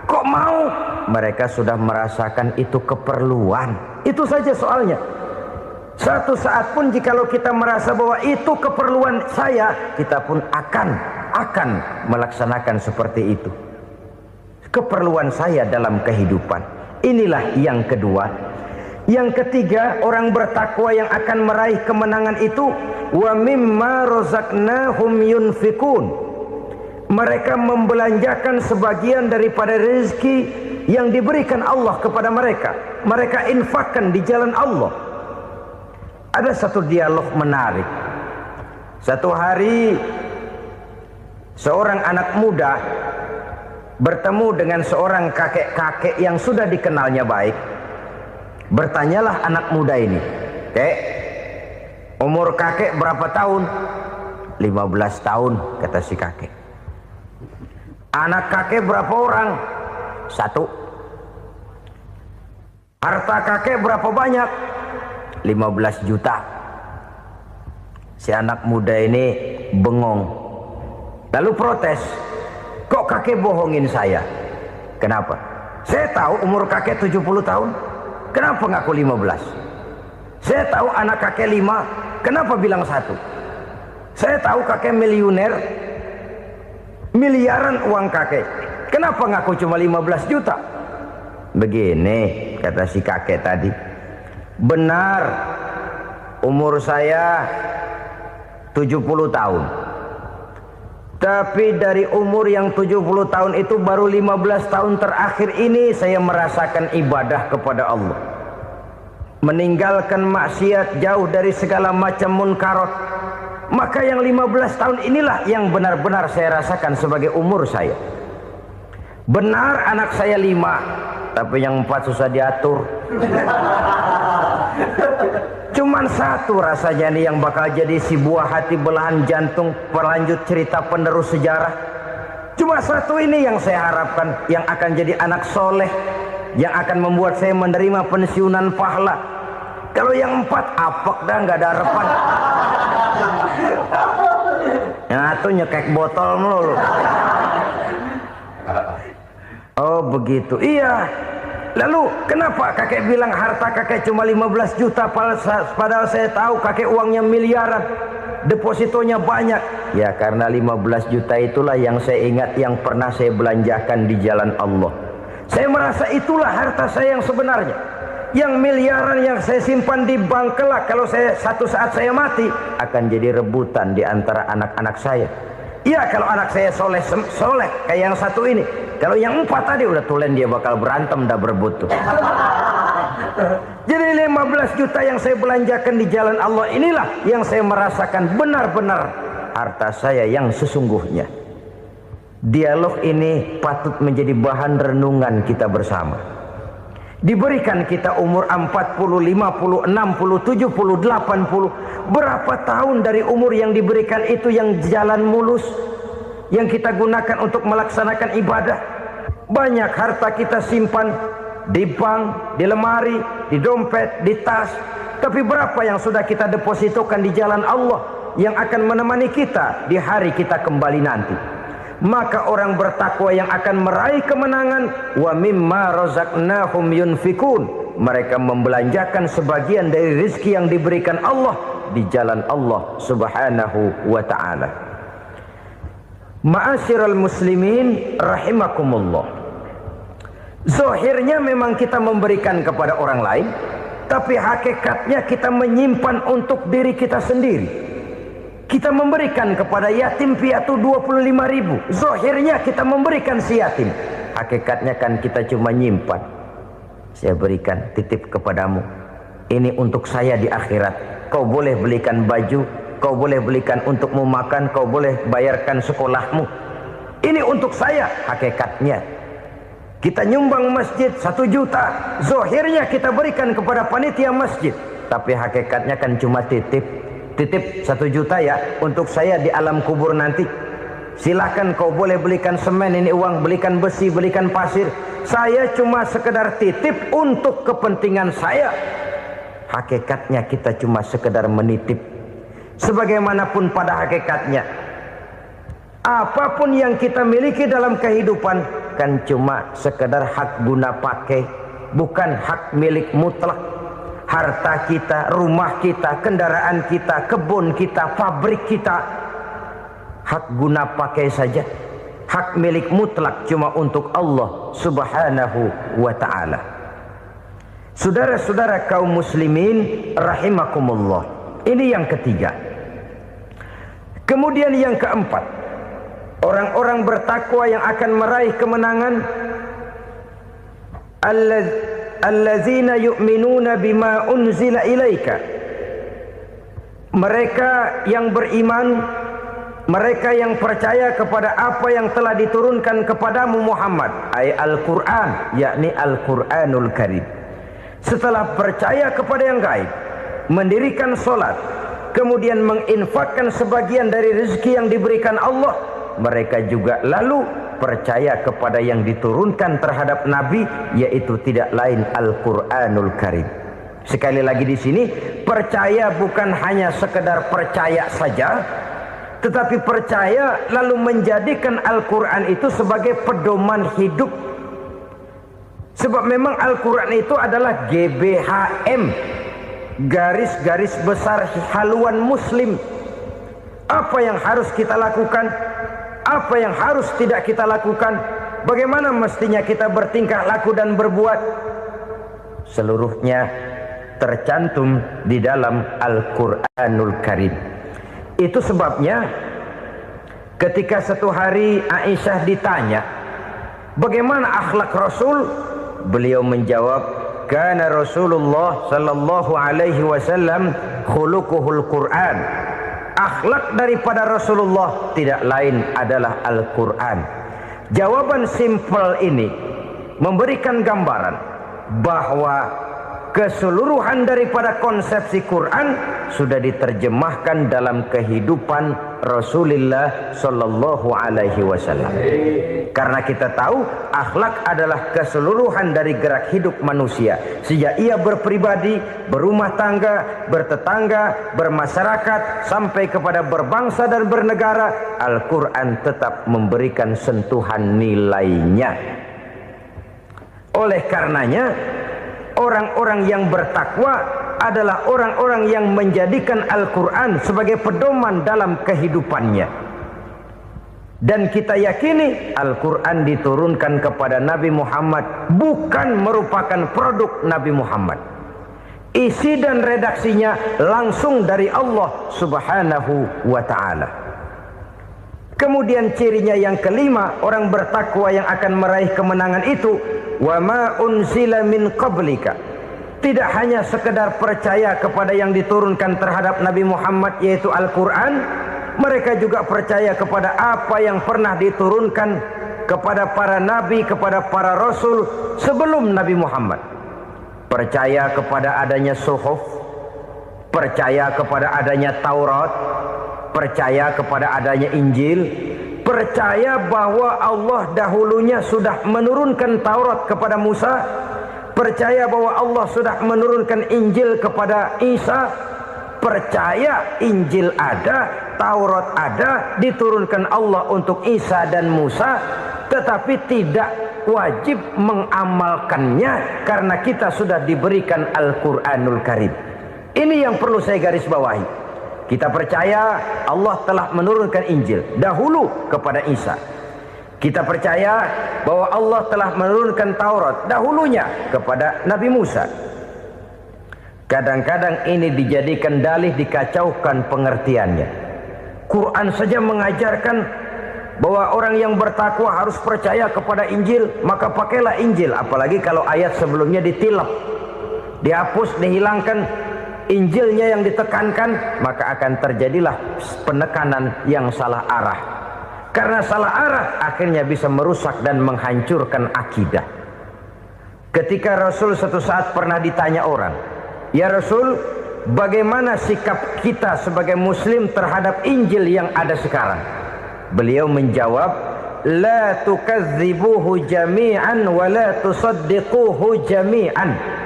S1: Kok mau? Mereka sudah merasakan itu keperluan. Itu saja soalnya. Satu saat pun jikalau kita merasa bahwa itu keperluan saya, kita pun akan melaksanakan seperti itu. Keperluan saya dalam kehidupan. Inilah yang kedua. Yang ketiga, orang bertakwa yang akan meraih kemenangan itu, wa mimma razaqnahum yunfikun. Mereka membelanjakan sebagian daripada rezeki yang diberikan Allah kepada mereka. Mereka infakkan di jalan Allah. Ada satu dialog menarik. Satu hari seorang anak muda bertemu dengan seorang kakek-kakek yang sudah dikenalnya baik. Bertanyalah anak muda ini, "Kek, umur kakek berapa tahun?" 15 tahun, kata si kakek. "Anak kakek berapa orang?" 1. "Harta kakek berapa banyak?" 15 juta. Si anak muda ini bengong. Lalu protes, "Kok kakek bohongin saya?" "Kenapa?" "Saya tahu umur kakek 70 tahun. Kenapa ngaku 15? Saya tahu anak kakek 5. Kenapa bilang 1? Saya tahu kakek miliuner, miliaran uang kakek. Kenapa ngaku cuma 15 juta? Begini, kata si kakek tadi. Benar, umur saya 70 tahun. Tapi dari umur yang 70 tahun itu baru 15 tahun terakhir ini saya merasakan ibadah kepada Allah. Meninggalkan maksiat, jauh dari segala macam munkarat. Maka yang 15 tahun inilah yang benar-benar saya rasakan sebagai umur saya. Benar anak saya 5, tapi yang 4 susah diatur. Cuman 1 rasanya nih yang bakal jadi si buah hati belahan jantung pelanjut cerita penerus sejarah. Cuma 1 ini yang saya harapkan, yang akan jadi anak soleh, yang akan membuat saya menerima pensiunan pahala. Kalau yang 4 apek dah, nggak ada harapan. Nah satu nyekek botol mulu. Oh begitu. Iya. Lalu kenapa kakek bilang harta kakek cuma 15 juta padahal saya tahu kakek uangnya miliaran, depositonya banyak? Ya karena 15 juta itulah yang saya ingat yang pernah saya belanjakan di jalan Allah. Saya merasa itulah harta saya yang sebenarnya. Yang miliaran yang saya simpan di bank kelak kalau satu saat saya mati akan jadi rebutan di antara anak-anak saya. Iya kalau anak saya soleh kayak yang satu ini. Kalau yang 4 tadi udah tulen dia bakal berantem dah berebut tuh. Jadi 15 juta yang saya belanjakan di jalan Allah inilah yang saya merasakan benar-benar harta saya yang sesungguhnya. Dialog ini patut menjadi bahan renungan kita bersama. Diberikan kita umur 40, 50, 60, 70, 80. Berapa tahun dari umur yang diberikan itu yang jalan mulus, yang kita gunakan untuk melaksanakan ibadah? Banyak harta kita simpan di bank, di lemari, di dompet, di tas. Tapi berapa yang sudah kita depositokan di jalan Allah yang akan menemani kita di hari kita kembali nanti? Maka orang bertakwa yang akan meraih kemenangan, wa mimma razaqnahum yunfikun, mereka membelanjakan sebagian dari rezeki yang diberikan Allah di jalan Allah Subhanahu wa ta'ala. Ma'asyiral muslimin rahimakumullah. Zahirnya memang kita memberikan kepada orang lain, tapi hakikatnya kita menyimpan untuk diri kita sendiri. Kita memberikan kepada yatim piatu 25.000. Zahirnya kita memberikan si yatim, hakikatnya kan kita cuma nyimpan. Saya berikan titip kepadamu, ini untuk saya di akhirat. Kau boleh belikan baju, kau boleh belikan untukmu makan, kau boleh bayarkan sekolahmu. Ini untuk saya. Hakikatnya kita nyumbang masjid 1 juta, zahirnya kita berikan kepada panitia masjid, tapi hakikatnya kan cuma titip 1 juta ya untuk saya di alam kubur nanti. Silahkan kau boleh belikan semen, ini uang, belikan besi, belikan pasir. Saya cuma sekedar titip untuk kepentingan saya. Hakikatnya kita cuma sekedar menitip. Sebagaimanapun pada hakikatnya, apapun yang kita miliki dalam kehidupan kan cuma sekedar hak guna pakai, bukan hak milik mutlak. Harta kita, rumah kita, kendaraan kita, kebun kita, pabrik kita, hak guna pakai saja. Hak milik mutlak cuma untuk Allah Subhanahu wa ta'ala. Saudara-saudara kaum muslimin rahimakumullah. Ini yang ketiga. Kemudian yang keempat, orang-orang bertakwa yang akan meraih kemenangan, allazina yu'minuna bima unzila ilaika. Mereka yang beriman, mereka yang percaya kepada apa yang telah diturunkan kepadamu Muhammad, ay Al-Quran, yakni Al-Quranul Karim. Setelah percaya kepada yang gaib, mendirikan solat, kemudian menginfakkan sebagian dari rezeki yang diberikan Allah, mereka juga lalu percaya kepada yang diturunkan terhadap Nabi, yaitu tidak lain Al-Quranul Karim. Sekali lagi di sini, percaya bukan hanya sekedar percaya saja, tetapi percaya lalu menjadikan Al-Quran itu sebagai pedoman hidup. Sebab memang Al-Quran itu adalah GBHM, garis-garis besar haluan muslim. Apa yang harus kita lakukan, apa yang harus tidak kita lakukan, bagaimana mestinya kita bertingkah laku dan berbuat, seluruhnya tercantum di dalam Al-Quranul Karim. Itu sebabnya ketika satu hari Aisyah ditanya bagaimana akhlak Rasul, beliau menjawab, kana Rasulullah sallallahu alaihi wasallam khuluquhul Quran. Akhlak daripada Rasulullah tidak lain adalah Al-Quran. Jawaban simpel ini memberikan gambaran bahwa keseluruhan daripada konsepsi Quran sudah diterjemahkan dalam kehidupan Rasulullah sallallahu alaihi wasallam. Karena kita tahu akhlak adalah keseluruhan dari gerak hidup manusia. Sejak ia berpribadi, berumah tangga, bertetangga, bermasyarakat, sampai kepada berbangsa dan bernegara, Al-Quran tetap memberikan sentuhan nilainya. Oleh karenanya, orang-orang yang bertakwa adalah orang-orang yang menjadikan Al-Quran sebagai pedoman dalam kehidupannya. Dan kita yakini Al-Quran diturunkan kepada Nabi Muhammad bukan merupakan produk Nabi Muhammad. Isi dan redaksinya langsung dari Allah Subhanahu wa ta'ala. Kemudian cirinya yang kelima, orang bertakwa yang akan meraih kemenangan itu, wa ma unzila min qablika. Tidak hanya sekedar percaya kepada yang diturunkan terhadap Nabi Muhammad, yaitu Al-Quran, mereka juga percaya kepada apa yang pernah diturunkan kepada para nabi, kepada para rasul sebelum Nabi Muhammad. Percaya kepada adanya suhuf, percaya kepada adanya Taurat, percaya kepada adanya Injil, percaya bahwa Allah dahulunya sudah menurunkan Taurat kepada Musa, percaya bahwa Allah sudah menurunkan Injil kepada Isa, percaya Injil ada, Taurat ada, diturunkan Allah untuk Isa dan Musa, tetapi tidak wajib mengamalkannya karena kita sudah diberikan Al-Quranul Karim. Ini yang perlu saya garis bawahi. Kita percaya Allah telah menurunkan Injil dahulu kepada Isa. Kita percaya bahwa Allah telah menurunkan Taurat dahulunya kepada Nabi Musa. Kadang-kadang ini dijadikan dalih, dikacaukan pengertiannya. Quran saja mengajarkan bahwa orang yang bertakwa harus percaya kepada Injil, maka pakailah Injil. Apalagi kalau ayat sebelumnya ditilap, dihapus, dihilangkan, Injilnya yang ditekankan, maka akan terjadilah penekanan yang salah arah. Karena salah arah akhirnya bisa merusak dan menghancurkan akidah. Ketika Rasul suatu saat pernah ditanya orang, "Ya Rasul, bagaimana sikap kita sebagai muslim terhadap Injil yang ada sekarang?" Beliau menjawab, "La tukadzibuhu jami'an wa la tusaddiquhu jami'an."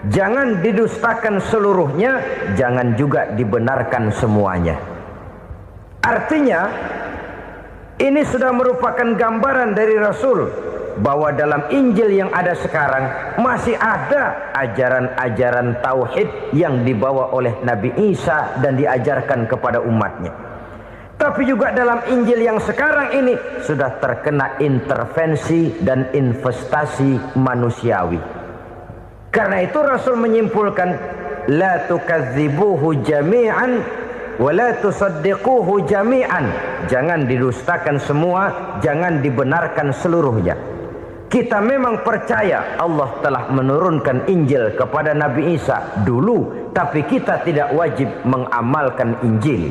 S1: Jangan didustakan seluruhnya, jangan juga dibenarkan semuanya. Artinya, ini sudah merupakan gambaran dari Rasul bahwa dalam Injil yang ada sekarang masih ada ajaran-ajaran tauhid yang dibawa oleh Nabi Isa dan diajarkan kepada umatnya. Tapi juga dalam Injil yang sekarang ini sudah terkena intervensi dan investasi manusiawi. Karena itu Rasul menyimpulkan, la tukadzibuhu jami'an wa la tusaddiquhu jami'an. Jangan didustakan semua, jangan dibenarkan seluruhnya. Kita memang percaya Allah telah menurunkan Injil kepada Nabi Isa dulu, tapi kita tidak wajib mengamalkan Injil.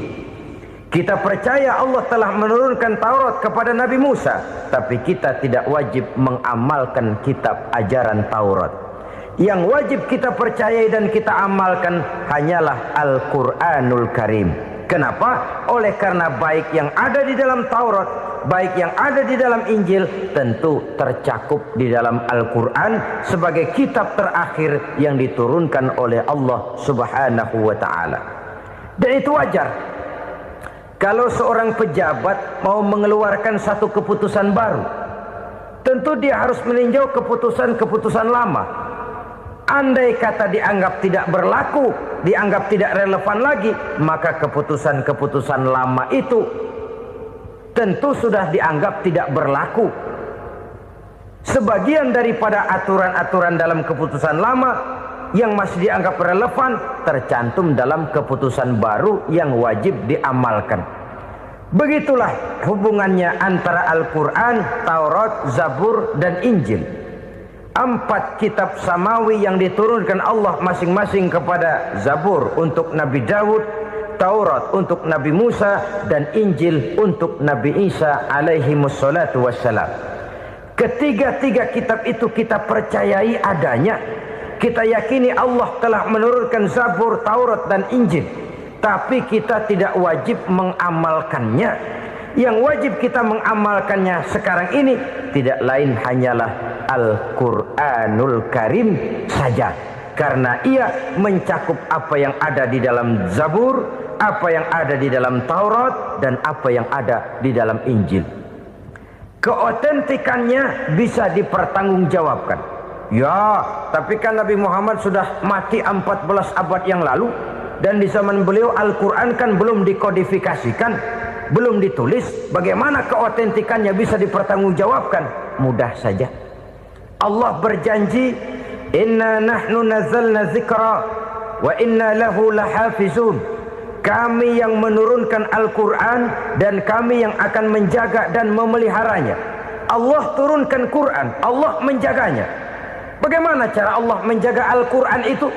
S1: Kita percaya Allah telah menurunkan Taurat kepada Nabi Musa, tapi kita tidak wajib mengamalkan kitab ajaran Taurat. Yang wajib kita percayai dan kita amalkan hanyalah Al-Quranul Karim. Kenapa? Oleh karena baik yang ada di dalam Taurat, baik yang ada di dalam Injil, tentu tercakup di dalam Al-Quran sebagai kitab terakhir yang diturunkan oleh Allah Subhanahu wa ta'ala. Dan itu wajar. Kalau seorang pejabat mau mengeluarkan satu keputusan baru, tentu dia harus meninjau keputusan-keputusan lama. Andai kata dianggap tidak berlaku, dianggap tidak relevan lagi, maka keputusan-keputusan lama itu tentu sudah dianggap tidak berlaku. Sebagian daripada aturan-aturan dalam keputusan lama yang masih dianggap relevan tercantum dalam keputusan baru yang wajib diamalkan. Begitulah hubungannya antara Al-Quran, Taurat, Zabur, dan Injil. 4 kitab samawi yang diturunkan Allah masing-masing kepada Zabur untuk Nabi Daud, Taurat untuk Nabi Musa, dan Injil untuk Nabi Isa alaihi wassalatu wassalam. Ketiga-tiga kitab itu kita percayai adanya. Kita yakini Allah telah menurunkan Zabur, Taurat, dan Injil. Tapi kita tidak wajib mengamalkannya. Yang wajib kita mengamalkannya sekarang ini tidak lain hanyalah Al-Quranul Karim saja. Karena ia mencakup apa yang ada di dalam Zabur, apa yang ada di dalam Taurat, dan apa yang ada di dalam Injil. Keotentikannya bisa dipertanggungjawabkan. Ya, tapi kan Nabi Muhammad sudah mati 14 abad yang lalu, dan di zaman beliau Al-Quran kan belum dikodifikasikan, belum ditulis. Bagaimana keotentikannya bisa dipertanggungjawabkan? Mudah saja. Allah berjanji, inna nahnu nazzalna dzikra wa inna lahu lahafizun. Kami yang menurunkan Al-Quran dan kami yang akan menjaga dan memeliharanya. Allah turunkan Quran, Allah menjaganya. Bagaimana cara Allah menjaga Al-Quran itu?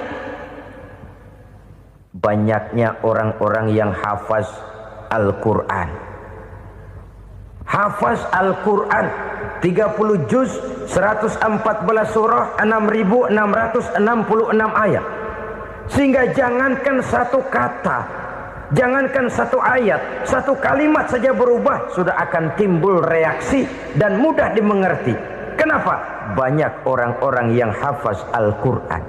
S1: Banyaknya orang-orang yang hafaz Al-Quran. Hafaz Al-Quran 30 juz, 114 surah, 6.666 ayat. Sehingga jangankan satu kata, jangankan satu ayat, satu kalimat saja berubah, sudah akan timbul reaksi dan mudah dimengerti. Kenapa? Banyak orang-orang yang hafaz Al-Quran.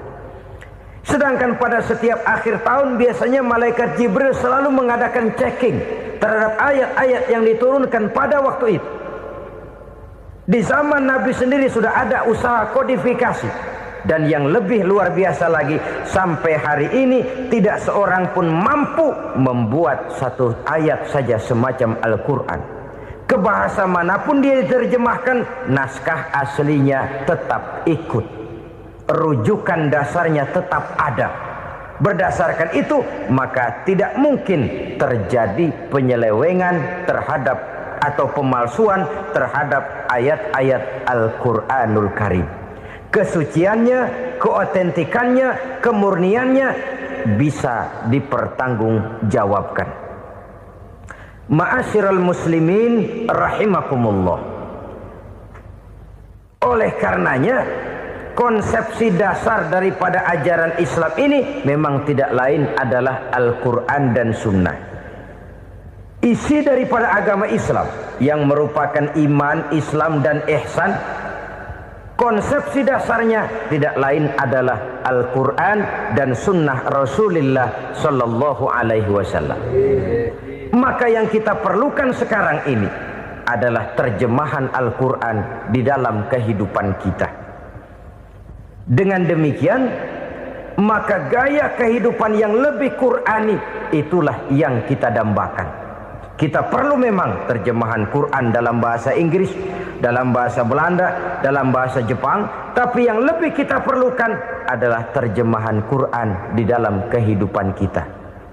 S1: Sedangkan pada setiap akhir tahun biasanya malaikat Jibril selalu mengadakan checking terhadap ayat-ayat yang diturunkan pada waktu itu. Di zaman Nabi sendiri sudah ada usaha kodifikasi. Dan yang lebih luar biasa lagi, sampai hari ini tidak seorang pun mampu membuat satu ayat saja semacam Al-Quran. Ke bahasa manapun dia diterjemahkan, naskah aslinya tetap ikut. Rujukan dasarnya tetap ada. Berdasarkan itu, maka tidak mungkin terjadi penyelewengan terhadap atau pemalsuan terhadap ayat-ayat Al-Quranul Karim. Kesuciannya, keotentikannya, kemurniannya bisa dipertanggungjawabkan. Ma'asyiral muslimin rahimakumullah. Oleh karenanya, konsepsi dasar daripada ajaran Islam ini memang tidak lain adalah Al-Quran dan Sunnah. Isi daripada agama Islam yang merupakan iman, Islam dan ihsan, konsepsi dasarnya tidak lain adalah Al-Quran dan Sunnah Rasulullah Sallallahu Alaihi Wasallam. Maka yang kita perlukan sekarang ini adalah terjemahan Al-Quran di dalam kehidupan kita. Dengan demikian, maka gaya kehidupan yang lebih Qurani itulah yang kita dambakan. Kita perlu memang terjemahan Quran dalam bahasa Inggris, dalam bahasa Belanda, dalam bahasa Jepang, tapi yang lebih kita perlukan adalah terjemahan Quran di dalam kehidupan kita.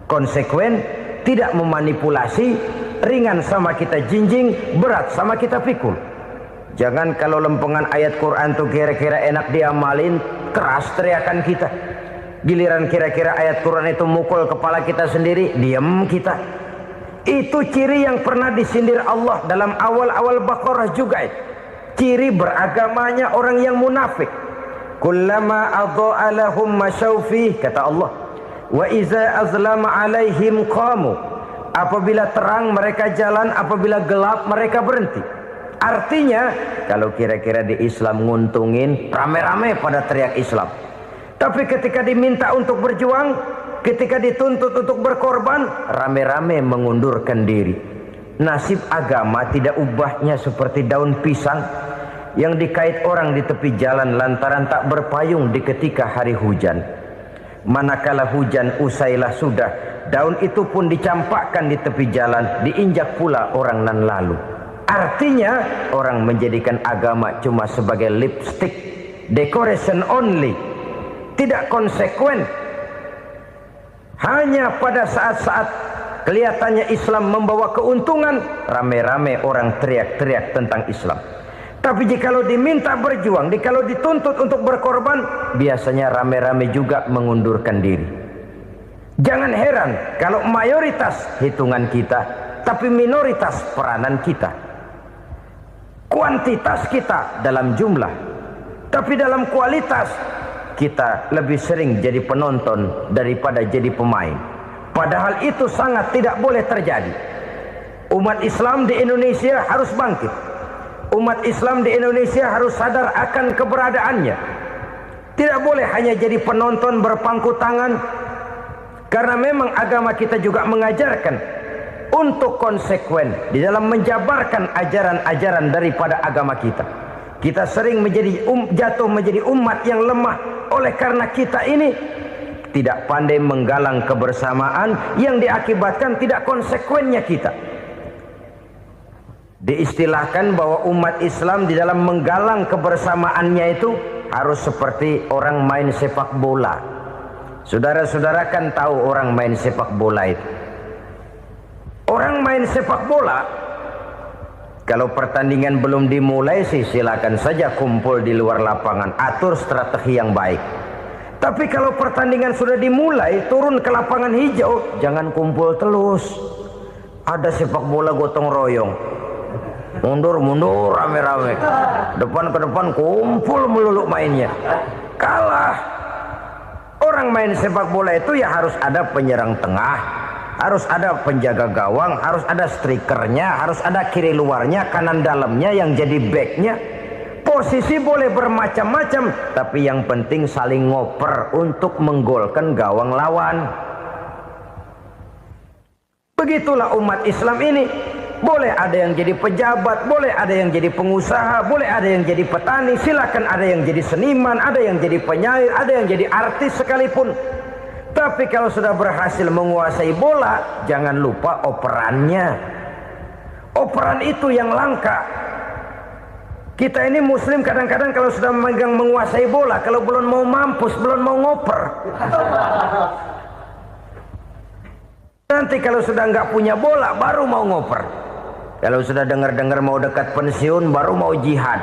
S1: Konsekuen, tidak memanipulasi, ringan sama kita jinjing, berat sama kita pikul. Jangan kalau lempengan ayat Quran tuh kira-kira enak diamalin, keras teriakan kita. Giliran kira-kira ayat Quran itu mukul kepala kita sendiri, diam kita. Itu ciri yang pernah disindir Allah dalam awal-awal Baqarah juga. Ciri beragamanya orang yang munafik. Kullama adha'a lahum masyawfih, kata Allah. Wa iza azlama alaihim qamu. Apabila terang mereka jalan, apabila gelap mereka berhenti. Artinya, kalau kira-kira di Islam nguntungin, rame-rame pada teriak Islam. Tapi ketika diminta untuk berjuang, ketika dituntut untuk berkorban, rame-rame mengundurkan diri. Nasib agama tidak ubahnya seperti daun pisang yang dikait orang di tepi jalan lantaran tak berpayung di ketika hari hujan. Manakala hujan usailah sudah, daun itu pun dicampakkan di tepi jalan, diinjak pula orang nan lalu. Artinya, orang menjadikan agama cuma sebagai lipstick, decoration only, tidak konsekuen. Hanya pada saat-saat kelihatannya Islam membawa keuntungan, rame-rame orang teriak-teriak tentang Islam. Tapi jikalau diminta berjuang, jikalau dituntut untuk berkorban, biasanya rame-rame juga mengundurkan diri. Jangan heran kalau mayoritas hitungan kita, tapi minoritas peranan kita. Kuantitas kita dalam jumlah, tapi dalam kualitas kita lebih sering jadi penonton daripada jadi pemain. Padahal itu sangat tidak boleh terjadi. Umat Islam di Indonesia harus bangkit. Umat Islam di Indonesia harus sadar akan keberadaannya. Tidak boleh hanya jadi penonton berpangku tangan, karena memang agama kita juga mengajarkan untuk konsekuen di dalam menjabarkan ajaran-ajaran daripada agama kita. Kita sering jatuh menjadi umat yang lemah oleh karena kita ini tidak pandai menggalang kebersamaan yang diakibatkan tidak konsekuennya kita. Diistilahkan bahwa umat Islam di dalam menggalang kebersamaannya itu harus seperti orang main sepak bola. Saudara-saudara kan tahu orang main sepak bola itu. Orang main sepak bola, kalau pertandingan belum dimulai sih silakan saja kumpul di luar lapangan, atur strategi yang baik. Tapi kalau pertandingan sudah dimulai, turun ke lapangan hijau, jangan kumpul terus. Ada sepak bola gotong royong, mundur rame-rame, depan ke depan kumpul melulu mainnya. Kalah. Orang main sepak bola itu ya harus ada penyerang tengah, harus ada penjaga gawang, harus ada strikernya, harus ada kiri luarnya, kanan dalamnya yang jadi backnya. Posisi boleh bermacam-macam, tapi yang penting saling ngoper untuk menggolkan gawang lawan. Begitulah umat Islam ini. Boleh ada yang jadi pejabat, boleh ada yang jadi pengusaha, boleh ada yang jadi petani, silakan ada yang jadi seniman, ada yang jadi penyair, ada yang jadi artis sekalipun. Tapi kalau sudah berhasil menguasai bola, jangan lupa operannya. Operan itu yang langka. Kita ini muslim kadang-kadang kalau sudah memegang menguasai bola, kalau belum mau mampus, belum mau ngoper. Nanti kalau sudah nggak punya bola, baru mau ngoper. Kalau sudah dengar-dengar mau dekat pensiun, baru mau jihad,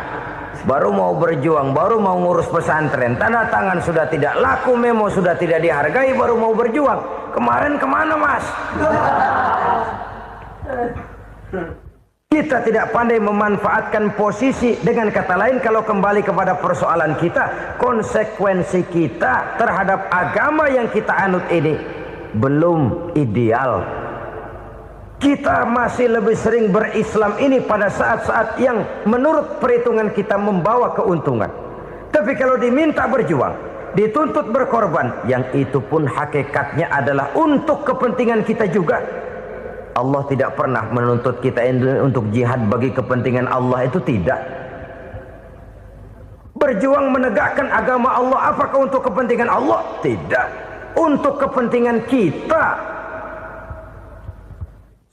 S1: baru mau berjuang, baru mau ngurus pesantren. Tanda tangan sudah tidak laku, memo sudah tidak dihargai, baru mau berjuang. Kemarin kemana mas? Kita tidak pandai memanfaatkan posisi. Dengan kata lain, kalau kembali kepada persoalan kita, konsekuensi kita terhadap agama yang kita anut ini belum ideal. Kita masih lebih sering berislam ini pada saat-saat yang menurut perhitungan kita membawa keuntungan. Tapi kalau diminta berjuang, dituntut berkorban, yang itu pun hakikatnya adalah untuk kepentingan kita juga. Allah tidak pernah menuntut kita untuk jihad bagi kepentingan Allah, itu tidak. Berjuang menegakkan agama Allah, apakah untuk kepentingan Allah? Tidak. Untuk kepentingan kita.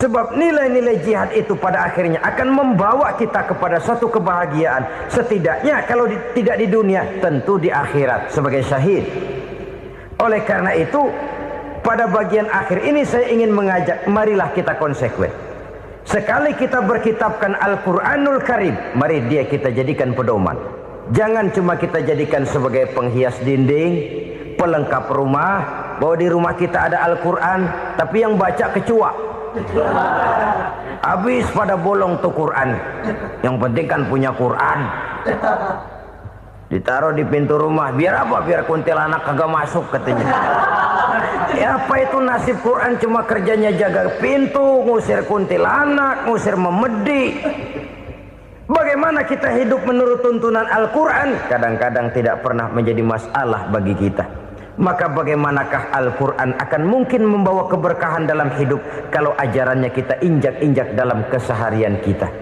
S1: Sebab nilai-nilai jihad itu pada akhirnya akan membawa kita kepada suatu kebahagiaan. Setidaknya kalau tidak di dunia, tentu di akhirat sebagai syahid. Oleh karena itu, pada bagian akhir ini saya ingin mengajak, marilah kita konsekuen. Sekali kita berkitabkan Al-Quranul Karim, mari dia kita jadikan pedoman. Jangan cuma kita jadikan sebagai penghias dinding, pelengkap rumah, bahwa di rumah kita ada Al-Quran, tapi yang baca kecoa. Habis pada bolong tuh Quran. Yang penting kan punya Quran. Ditaruh di pintu rumah. Biar apa? Biar kuntilanak kagak masuk katanya. Ya apa itu nasib Quran, cuma kerjanya jaga pintu, ngusir kuntilanak, ngusir memedi. Bagaimana kita hidup menurut tuntunan Al-Quran? Kadang-kadang tidak pernah menjadi masalah bagi kita. Maka bagaimanakah Al-Quran akan mungkin membawa keberkahan dalam hidup kalau ajarannya kita injak-injak dalam keseharian kita?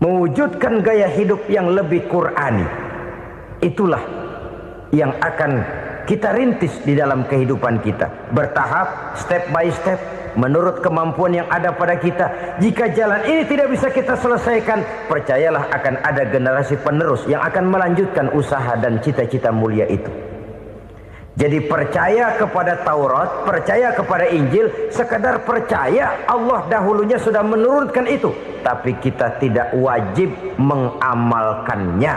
S1: Mewujudkan gaya hidup yang lebih Qurani, itulah yang akan kita rintis di dalam kehidupan kita. Bertahap, step by step, menurut kemampuan yang ada pada kita. Jika jalan ini tidak bisa kita selesaikan, percayalah akan ada generasi penerus yang akan melanjutkan usaha dan cita-cita mulia itu. Jadi percaya kepada Taurat, percaya kepada Injil, sekadar percaya Allah dahulunya sudah menurunkan itu. Tapi kita tidak wajib mengamalkannya.